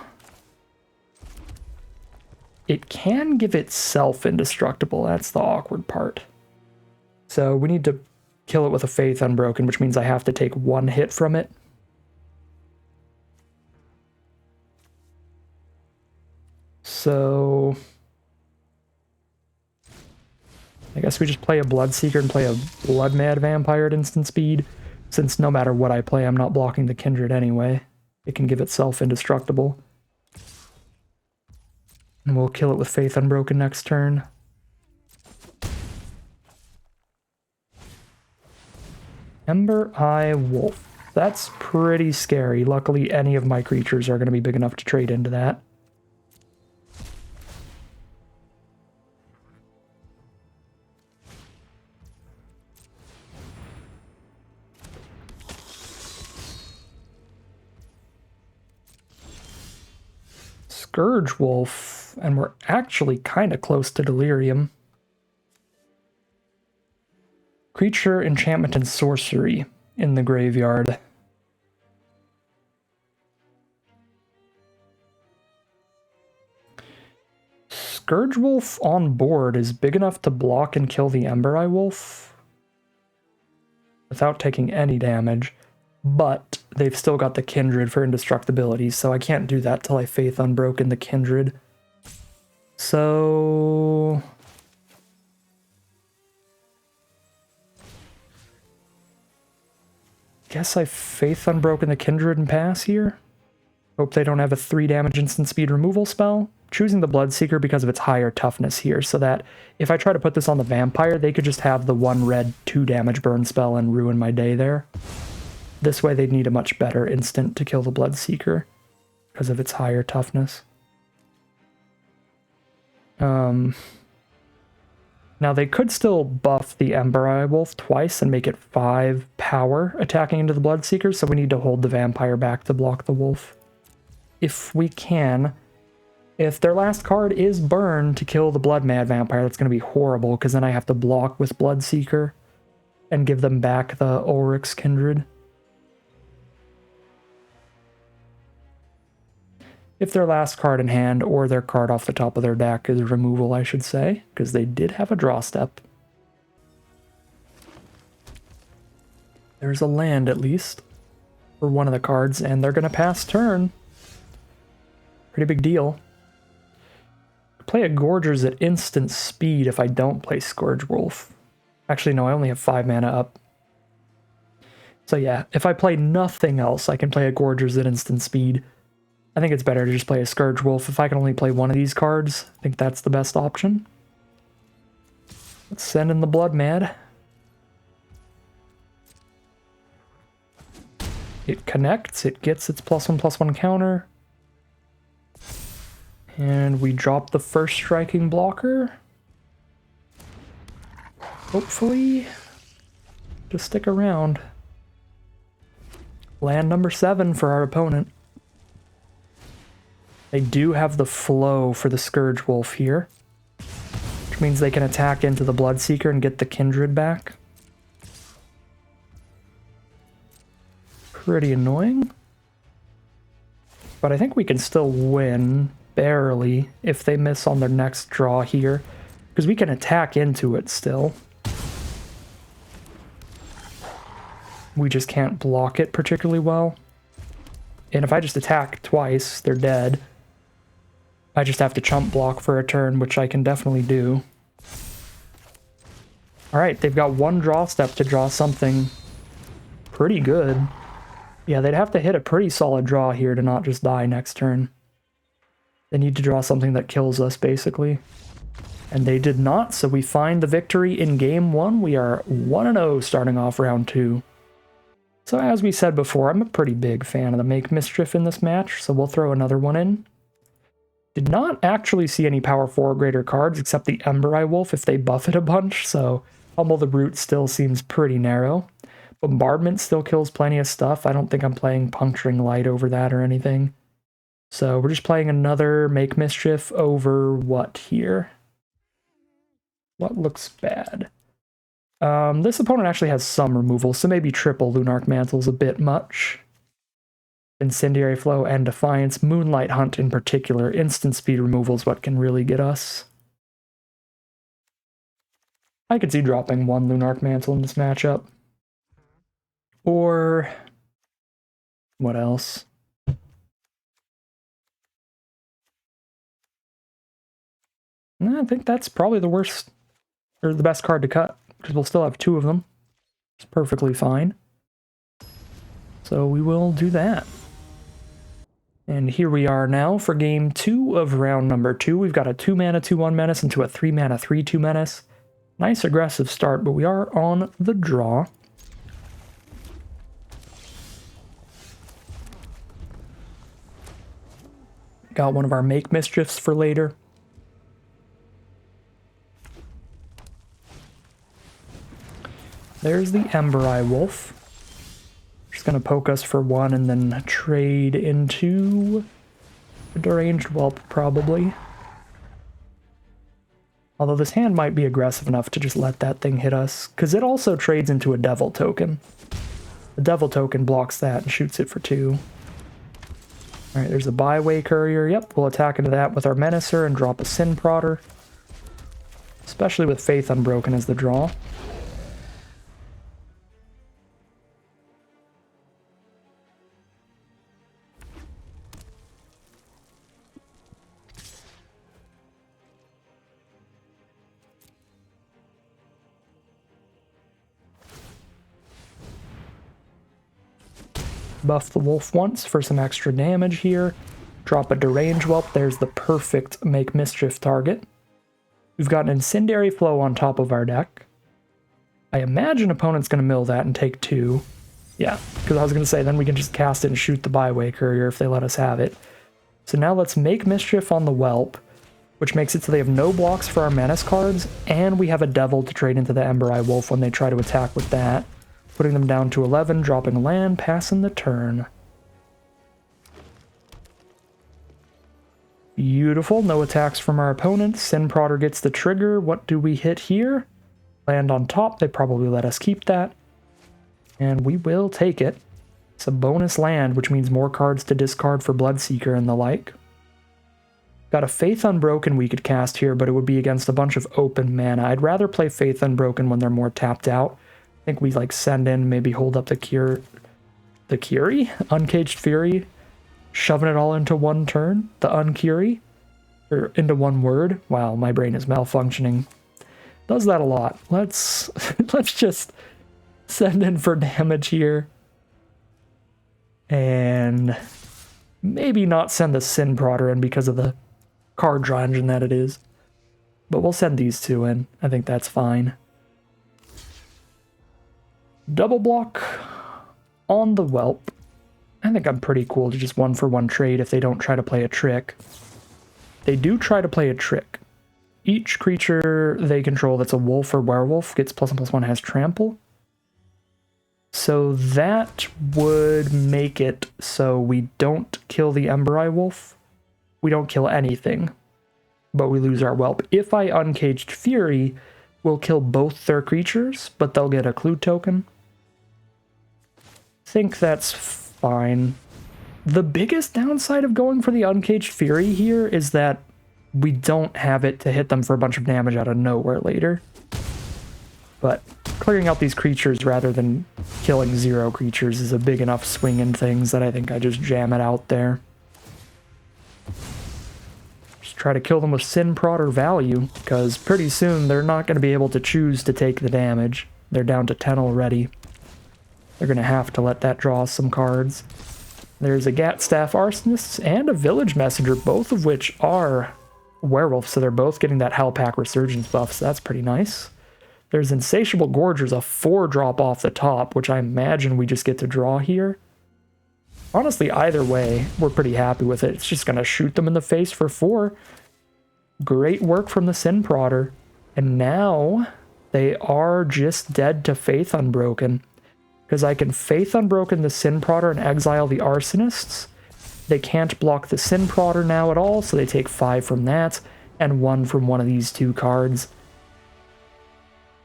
It can give itself indestructible, that's the awkward part. So we need to kill it with a Faith Unbroken, which means I have to take one hit from it. So I guess we just play a Bloodseeker and play a Blood Mad Vampire at instant speed, since no matter what I play, I'm not blocking the Kindred anyway. It can give itself indestructible. And we'll kill it with Faith Unbroken next turn. Ember Eye Wolf. That's pretty scary. Luckily, any of my creatures are going to be big enough to trade into that. Scourge Wolf, and we're actually kind of close to Delirium. Creature, enchantment, and sorcery in the graveyard. Scourge Wolf on board is big enough to block and kill the Ember Eye Wolf without taking any damage. But they've still got the Kindred for indestructibility, so I can't do that till I Faith Unbroken the Kindred. So guess I Faith Unbroken the Kindred and pass here. Hope they don't have a 3 damage instant speed removal spell. Choosing the Bloodseeker because of its higher toughness here, so that if I try to put this on the Vampire, they could just have the 1 red 2 damage burn spell and ruin my day there. This way they'd need a much better instant to kill the Bloodseeker because of its higher toughness. Now they could still buff the Ember Eye Wolf twice and make it 5 power attacking into the Bloodseeker, so we need to hold the Vampire back to block the Wolf. If we can. If their last card is Burn to kill the Blood Mad Vampire, that's going to be horrible, because then I have to block with Bloodseeker and give them back the Ulrich's Kindred. If their last card in hand, or their card off the top of their deck is removal, I should say, because they did have a draw step. There's a land, at least, for one of the cards, and they're going to pass turn. Pretty big deal. Play a Gorgers at instant speed if I don't play Scourge Wolf. Actually, no, I only have 5 mana up. So yeah, if I play nothing else, I can play a Gorgers at instant speed. I think it's better to just play a Scourge Wolf. If I can only play one of these cards, I think that's the best option. Let's send in the Blood Mad. It connects, it gets its +1/+1 counter. And we drop the first striking blocker. Hopefully, just stick around. Land number 7 for our opponent. They do have the flow for the Scourge Wolf here, which means they can attack into the Bloodseeker and get the Kindred back. Pretty annoying. But I think we can still win, barely, if they miss on their next draw here, because we can attack into it still. we just can't block it particularly well. And if I just attack twice, they're dead. I just have to chump block for a turn, which I can definitely do. Alright, they've got one draw step to draw something pretty good. Yeah, they'd have to hit a pretty solid draw here to not just die next turn. They need to draw something that kills us, basically. And they did not, so we find the victory in game 1. We are 1-0 starting off round 2. So as we said before, I'm a pretty big fan of the Make Mischief in this match, so we'll throw another one in. Did not actually see any power 4 or greater cards except the Ember Eye Wolf if they buff it a bunch, so Humble the Brute still seems pretty narrow. Bombardment still kills plenty of stuff. I don't think I'm playing Puncturing Light over that or anything. So we're just playing another Make Mischief over what here? What looks bad? This opponent actually has some removal, so maybe triple Lunarch Mantle's a bit much. Incendiary Flow and Defiance. Moonlight Hunt in particular. Instant speed removal is what can really get us. I could see dropping one Lunarch Mantle in this matchup. Or what else? I think that's probably the worst, or the best card to cut, because we'll still have two of them. It's perfectly fine. So we will do that. And here we are now for game 2 of round number 2. We've got a 2-mana 2/1 Menace into a 3-mana 3/2 Menace. Nice aggressive start, but we are on the draw. Got one of our Make Mischiefs for later. There's the Ember Eye Wolf. Just gonna poke us for 1 and then trade into a Deranged Whelp, probably. Although this hand might be aggressive enough to just let that thing hit us, because it also trades into a Devil token. The Devil token blocks that and shoots it for 2. Alright, there's a Byway Courier. Yep, we'll attack into that with our Menacer and drop a Sin Prodder. Especially with Faith Unbroken as the draw. Buff the wolf once for some extra damage here. Drop a Deranged Whelp. There's the perfect Make Mischief target. We've got an Incendiary Flow on top of our deck. I imagine opponent's going to mill that and take 2. Yeah, because I was going to say then we can just cast it and shoot the Byway Courier if they let us have it. So now let's Make Mischief on the Whelp, which makes it so they have no blocks for our Menace cards, and we have a Devil to trade into the Ember Eye Wolf when they try to attack with that. Putting them down to 11, dropping a land, passing the turn. Beautiful, no attacks from our opponent. Sin Prodder gets the trigger. What do we hit here? Land on top, they probably let us keep that. And we will take it. It's a bonus land, which means more cards to discard for Bloodseeker and the like. Got a Faith Unbroken we could cast here, but it would be against a bunch of open mana. I'd rather play Faith Unbroken when they're more tapped out. I think we like send in, maybe hold up the Curie? Uncaged Fury, shoving it all into one turn, the Uncurie, or into one word. Wow, my brain is malfunctioning. Does that a lot. Let's just send in for damage here. And maybe not send the Sin Prodder in because of the card draw engine that it is. But we'll send these two in. I think that's fine. Double block on the Whelp. I think I'm pretty cool to just 1-for-1 trade if they don't try to play a trick. They do try to play a trick. Each creature they control that's a wolf or werewolf gets +1/+1 has trample. So that would make it so we don't kill the Ember Eye Wolf. We don't kill anything, but we lose our Whelp. If I Uncaged Fury, we'll kill both their creatures, but they'll get a clue token. Think that's fine. The biggest downside of going for the Uncaged Fury here is that we don't have it to hit them for a bunch of damage out of nowhere later. But clearing out these creatures rather than killing 0 creatures is a big enough swing in things that I think I just jam it out there. Just try to kill them with Sin Prod or Value, because pretty soon they're not going to be able to choose to take the damage. They're down to 10 already. They're going to have to let that draw some cards. There's a Gatstaff Arsonist and a Village Messenger, both of which are werewolves, so they're both getting that Howlpack Resurgence buff, so that's pretty nice. There's Insatiable Gorgers, a 4-drop off the top, which I imagine we just get to draw here. Honestly, either way, we're pretty happy with it. It's just going to shoot them in the face for 4. Great work from the Sin Prodder. And now they are just dead to Faith Unbroken. Because I can Faith Unbroken the Sin Prodder and exile the Arsonists. They can't block the Sin Prodder now at all, so they take 5 from that, and 1 from one of these 2 cards.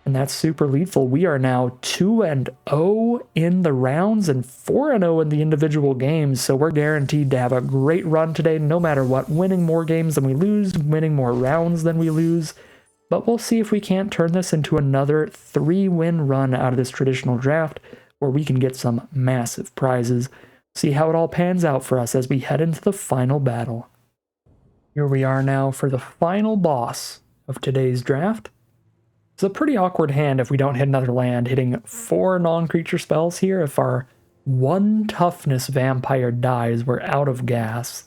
And that's super lethal. We are now 2-0 in the rounds and 4-0 in the individual games, so we're guaranteed to have a great run today no matter what, winning more games than we lose, winning more rounds than we lose. But we'll see if we can't turn this into another 3-win run out of this traditional draft where we can get some massive prizes. See how it all pans out for us as we head into the final battle. Here we are now for the final boss of today's draft. It's a pretty awkward hand if we don't hit another land, hitting 4 non-creature spells here. If our 1 toughness vampire dies, we're out of gas.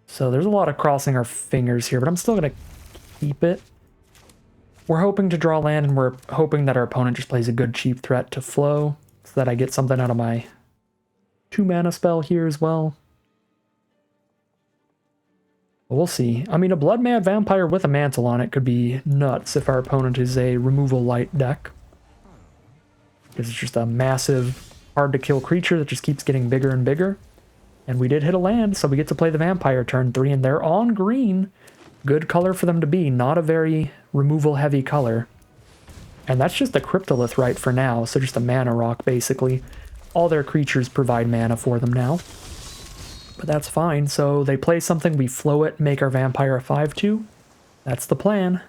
So there's a lot of crossing our fingers here, but I'm still going to keep it. We're hoping to draw land, and we're hoping that our opponent just plays a good cheap threat to flow, so that I get something out of my 2-mana spell here as well. We'll see. I mean, a Blood Mad Vampire with a Mantle on it could be nuts if our opponent is a removal light deck. Because it's just a massive, hard-to-kill creature that just keeps getting bigger and bigger. And we did hit a land, so we get to play the Vampire turn 3, and they're on green. Good color for them to be, not a very removal-heavy color. And that's just a Cryptolith right for now, so just a mana rock, basically. All their creatures provide mana for them now. But that's fine, so they play something, we flow it, make our vampire a 5/2. That's the plan.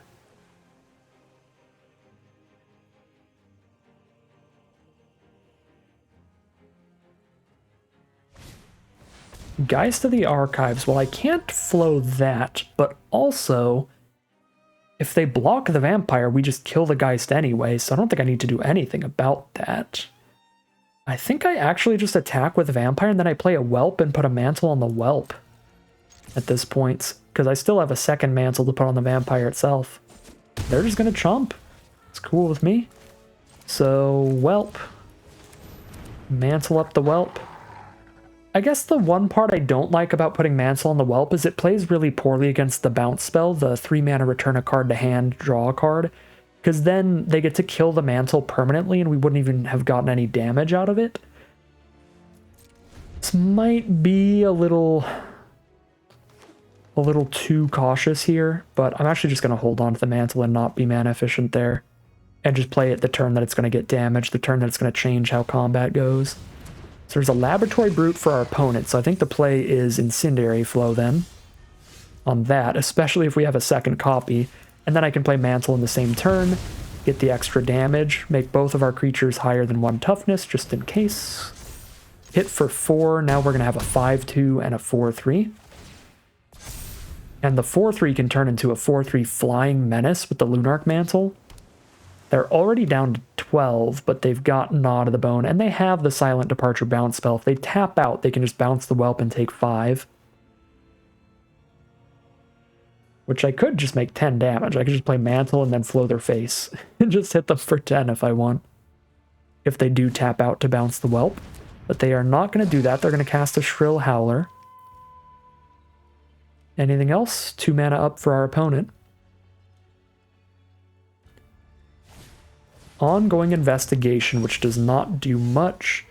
Geist of the Archives, well, I can't flow that, but also, if they block the vampire, we just kill the Geist anyway, so I don't think I need to do anything about that. I think I actually just attack with a vampire and then I play a whelp and put a mantle on the whelp at this point, because I still have a second mantle to put on the vampire itself. They're just going to chomp. It's cool with me. So, whelp. Mantle up the whelp. I guess the one part I don't like about putting mantle on the whelp is it plays really poorly against the bounce spell, the 3-mana return a card to hand, draw a card. Because then they get to kill the mantle permanently and we wouldn't even have gotten any damage out of it. This might be a little too cautious here, but I'm actually just going to hold on to the mantle and not be mana efficient there. And just play it the turn that it's going to get damaged, the turn that it's going to change how combat goes. So there's a Laboratory Brute for our opponent, so I think the play is Incendiary Flow then. On that, especially if we have a second copy. And then I can play Mantle in the same turn, get the extra damage, make both of our creatures higher than 1 toughness, just in case. Hit for 4, now we're going to have a 5/2 and a 4/3. And the 4/3 can turn into a 4/3 Flying Menace with the Lunarch Mantle. They're already down to 12, but they've got Gnaw to the Bone, and they have the Silent Departure bounce spell. If they tap out, they can just bounce the whelp and take 5. Which I could just make 10 damage. I could just play Mantle and then flow their face. And just hit them for 10 if I want. If they do tap out to bounce the whelp. But they are not going to do that. They're going to cast a Shrill Howler. Anything else? 2 mana up for our opponent. Ongoing Investigation, which does not do much.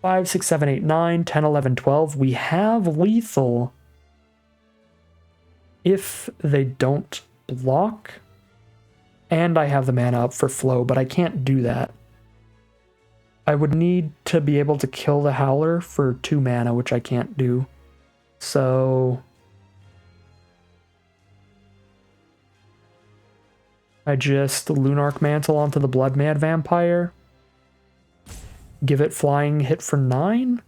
5, 6, 7, 8, 9, 10, 11, 12. We have lethal if they don't block. And I have the mana up for flow, but I can't do that. I would need to be able to kill the Howler for 2 mana, which I can't do. So I just Lunarch Mantle onto the Blood Mad Vampire. Give it flying hit for 9.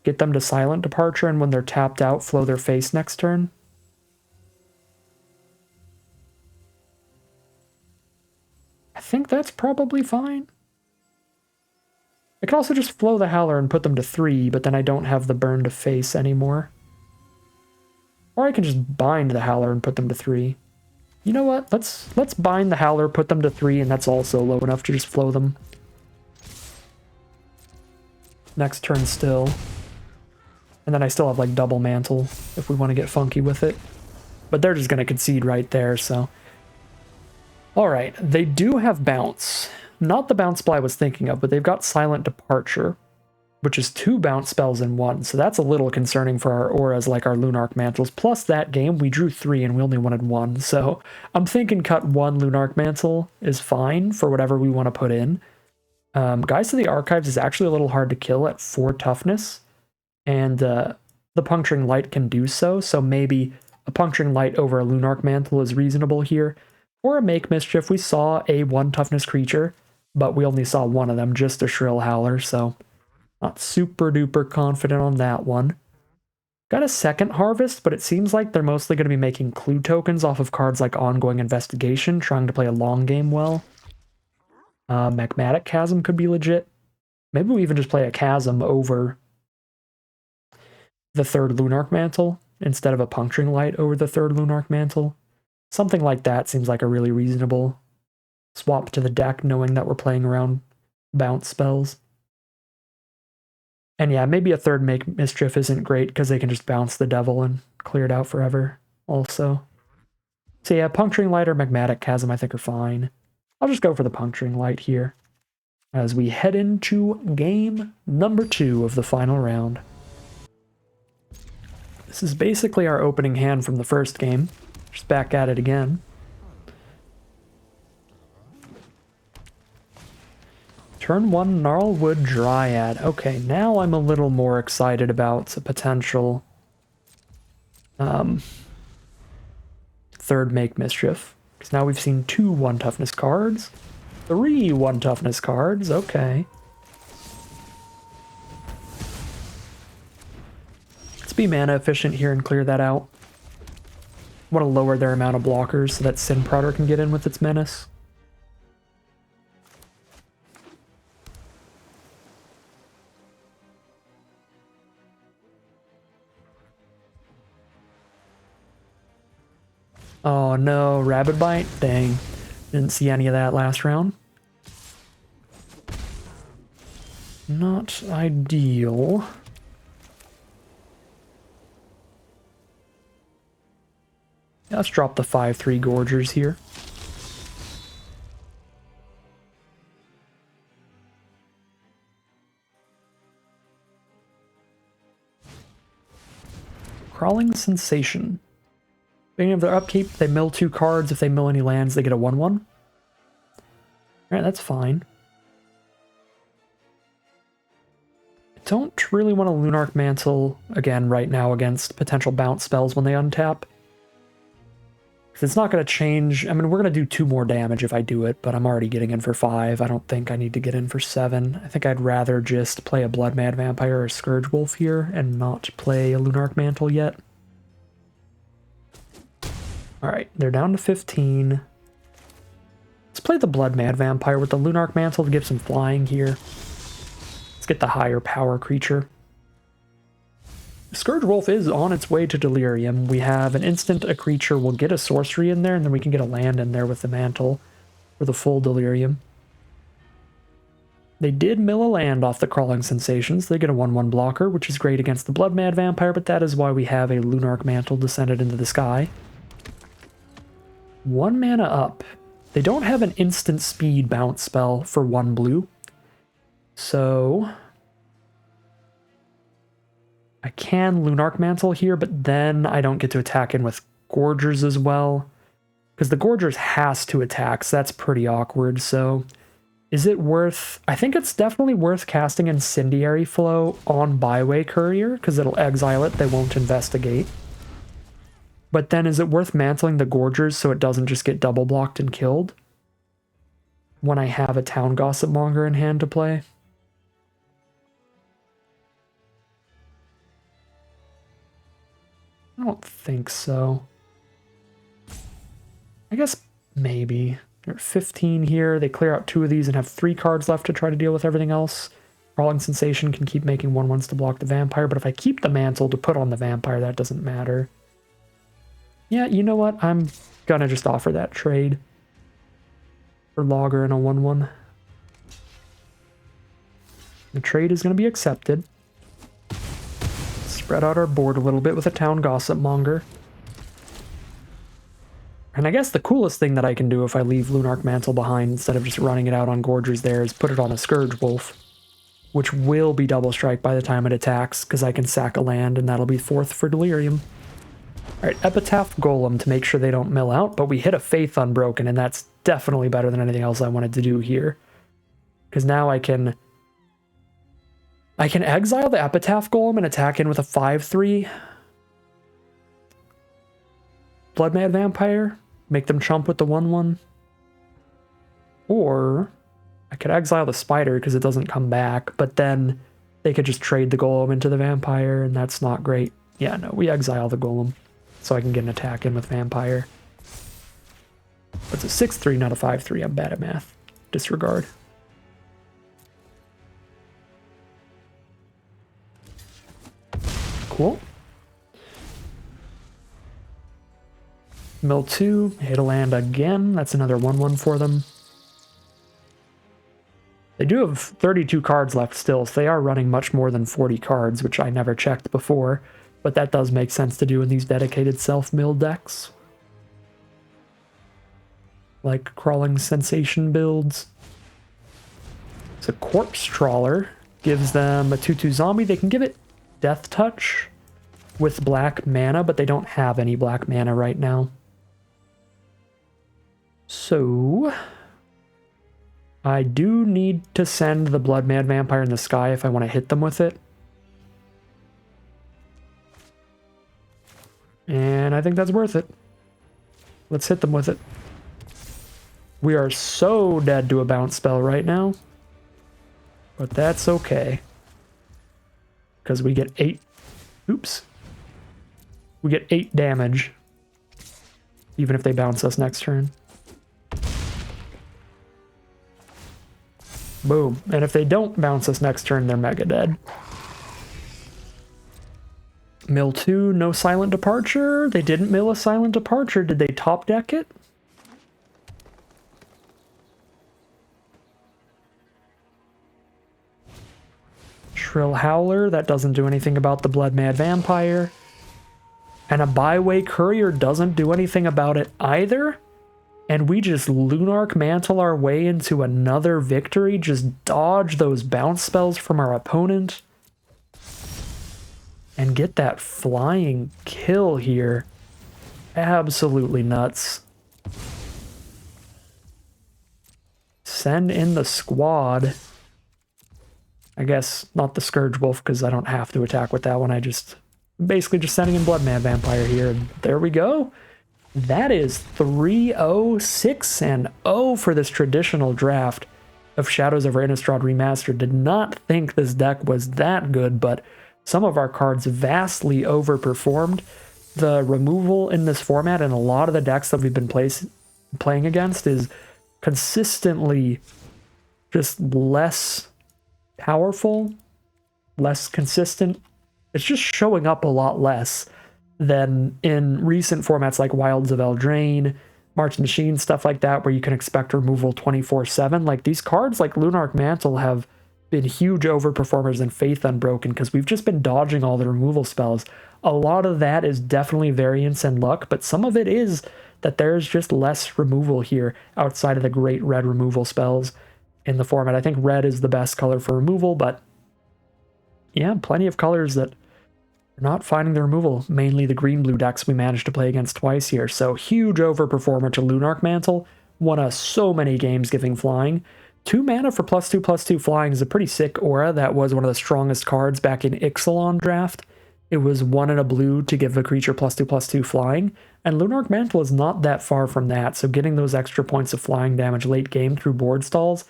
Get them to Silent Departure, and when they're tapped out, flow their face next turn. I think that's probably fine. I could also just flow the Howler and put them to 3, but then I don't have the burn to face anymore. Or I can just bind the Howler and put them to 3. You know what? Let's bind the Howler, put them to 3, and that's also low enough to just flow them. Next turn still. And then I still have like double mantle if we want to get funky with it. But they're just going to concede right there, so. Alright, they do have bounce. Not the bounce spell I was thinking of, but they've got Silent Departure, which is 2 bounce spells in 1, so that's a little concerning for our auras like our Lunarch Mantles. Plus that game, we drew 3 and we only wanted 1, so I'm thinking cut 1 Lunarch Mantle is fine for whatever we want to put in. Guys to the Archives is actually a little hard to kill at 4 toughness, and the Puncturing Light can do so, so maybe a Puncturing Light over a Lunarch Mantle is reasonable here. Or a Make Mischief, we saw a 1 toughness creature, but we only saw one of them, just a Shrill Howler, so not super duper confident on that one. Got a second Harvest, but it seems like they're mostly going to be making clue tokens off of cards like Ongoing Investigation, trying to play a long game well. Magmatic Chasm could be legit. Maybe we even just play a Chasm over the 3rd Lunarch Mantle, instead of a Puncturing Light over the 3rd Lunarch Mantle. Something like that seems like a really reasonable swap to the deck, knowing that we're playing around bounce spells. And yeah, maybe a 3rd Make Mischief isn't great because they can just bounce the Devil and clear it out forever also. So yeah, Puncturing Light or Magmatic Chasm I think are fine. I'll just go for the Puncturing Light here as we head into game number 2 of the final round. This is basically our opening hand from the first game. Just back at it again. Turn 1 Gnarlwood Dryad. Okay, now I'm a little more excited about a potential 3rd Make Mischief. Because now we've seen 2 1 toughness cards. 3 1 toughness cards, okay. Let's be mana efficient here and clear that out. Want to lower their amount of blockers so that Sin Prodder can get in with its menace. Oh no, Rabid Bite? Dang. Didn't see any of that last round. Not ideal. Let's drop the 5/3 Gorgers here. Crawling Sensation. Beginning of their upkeep, they mill 2 cards. If they mill any lands, they get a 1/1. Alright, that's fine. I don't really want to Lunarch Mantle again right now against potential bounce spells when they untap. It's not going to change. I mean, we're going to do 2 more damage if I do it, but I'm already getting in for 5. I don't think I need to get in for 7. I think I'd rather just play a Blood Mad Vampire or a Scourge Wolf here and not play a Lunarch Mantle yet. Alright, they're down to 15. Let's play the Blood Mad Vampire with the Lunarch Mantle to give some flying here. Let's get the higher power creature. Scourge Wolf is on its way to Delirium. We have an instant, a creature, we'll get a sorcery in there, and then we can get a land in there with the Mantle for the full Delirium. They did mill a land off the Crawling Sensations. They get a 1/1 blocker, which is great against the Blood Mad Vampire, but that is why we have a Lunarch Mantle descended into the sky. 1 mana up. They don't have an instant speed bounce spell for 1 blue. So I can Lunarch Mantle here, but then I don't get to attack in with Gorgers as well. Because the Gorgers has to attack, so that's pretty awkward. So is it worth... I think it's definitely worth casting Incendiary Flow on Byway Courier, because it'll exile it, they won't investigate. But then is it worth mantling the Gorgers so it doesn't just get double blocked and killed when I have a Town Gossip Monger in hand to play? I don't think so. I guess maybe. They're at 15 here. They clear out 2 of these and have 3 cards left to try to deal with everything else. Crawling Sensation can keep making 1/1s to block the vampire, but if I keep the mantle to put on the vampire, that doesn't matter. Yeah, you know what? I'm gonna just offer that trade for Logger and a 1/1. The trade is gonna be accepted. Spread out our board a little bit with a Town Gossip Monger. And I guess the coolest thing that I can do if I leave Lunarch Mantle behind instead of just running it out on Gorgers there is put it on a Scourge Wolf, which will be double strike by the time it attacks because I can sack a land and that'll be 4th for Delirium. Alright, Epitaph Golem to make sure they don't mill out, but we hit a Faith Unbroken and that's definitely better than anything else I wanted to do here. Because now I can exile the Epitaph Golem and attack in with a 5/3 Bloodmad Vampire, make them chump with the 1/1. Or I could exile the Spider because it doesn't come back, but then they could just trade the Golem into the Vampire, and that's not great. Yeah, no, we exile the Golem so I can get an attack in with Vampire. It's a 6/3, not a 5/3. I'm bad at math. Disregard. Cool. Mill 2, hit a land again. That's another 1/1 for them. They do have 32 cards left still, so they are running much more than 40 cards, which I never checked before, but that does make sense to do in these dedicated self-mill decks. Like Crawling Sensation builds. So Corpse Trawler gives them a 2/2 zombie. They can give it Death Touch with black mana, but they don't have any black mana right now. So I do need to send the Bloodmad Vampire in the sky if I want to hit them with it. And I think that's worth it. Let's hit them with it. We are so dead to a bounce spell right now. But that's okay. Because we get 8... Oops. We get 8 damage. Even if they bounce us next turn. Boom. And if they don't bounce us next turn, they're mega dead. Mill 2, no Silent Departure. They didn't mill a Silent Departure. Did they top deck it? Shrill Howler, that doesn't do anything about the Bloodmad Vampire. And a Byway Courier doesn't do anything about it either. And we just Lunarch Mantle our way into another victory. Just dodge those bounce spells from our opponent. And get that flying kill here. Absolutely nuts. Send in the squad. I guess not the Scourge Wolf because I don't have to attack with that one. I just basically just sending in Bloodmad Vampire here. And there we go. That is 3-0-6-0 for this traditional draft of Shadows over Innistrad Remastered. Did not think this deck was that good, but some of our cards vastly overperformed. The removal in this format and a lot of the decks that we've been playing against is consistently just less powerful, less consistent. It's just showing up a lot less than in recent formats like Wilds of Eldraine, March Machine, stuff like that, where you can expect removal 24/7. Like these cards like Lunarch Mantle have been huge overperformers in Faith Unbroken because we've just been dodging all the removal spells. A lot of that is definitely variance and luck, but some of it is that there's just less removal here outside of the great red removal spells in the format. I think red is the best color for removal, but yeah, plenty of colors that are not finding the removal. Mainly the green-blue decks we managed to play against twice here. So huge overperformer to Lunarch Mantle. Won us so many games giving flying. 2 mana for +2/+2 flying is a pretty sick aura. That was one of the strongest cards back in Ixalan draft it was 1 and a blue to give a creature +2/+2 flying, and Lunarch Mantle is not that far from that, so getting those extra points of flying damage late game through board stalls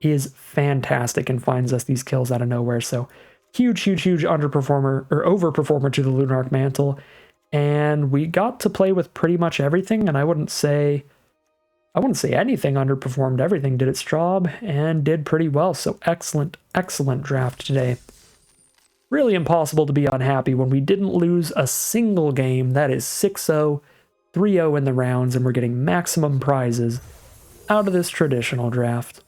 is fantastic and finds us these kills out of nowhere. So huge underperformer or overperformer to the Lunarch Mantle, and we got to play with pretty much everything, and I wouldn't say anything underperformed. Everything did its job and did pretty well, so excellent draft today. Really impossible to be unhappy when we didn't lose a single game. That is 6-0, 3-0 in the rounds, and we're getting maximum prizes out of this traditional draft.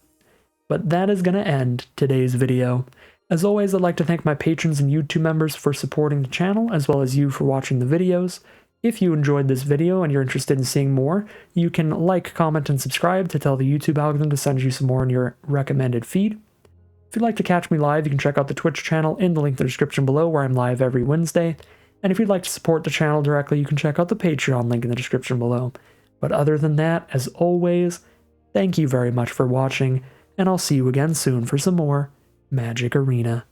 But that is going to end today's video. As always, I'd like to thank my patrons and YouTube members for supporting the channel, as well as you for watching the videos. If you enjoyed this video and you're interested in seeing more, you can like, comment, and subscribe to tell the YouTube algorithm to send you some more in your recommended feed. If you'd like to catch me live, you can check out the Twitch channel in the link in the description below, where I'm live every Wednesday. And if you'd like to support the channel directly, you can check out the Patreon link in the description below. But other than that, as always, thank you very much for watching, and I'll see you again soon for some more Magic Arena.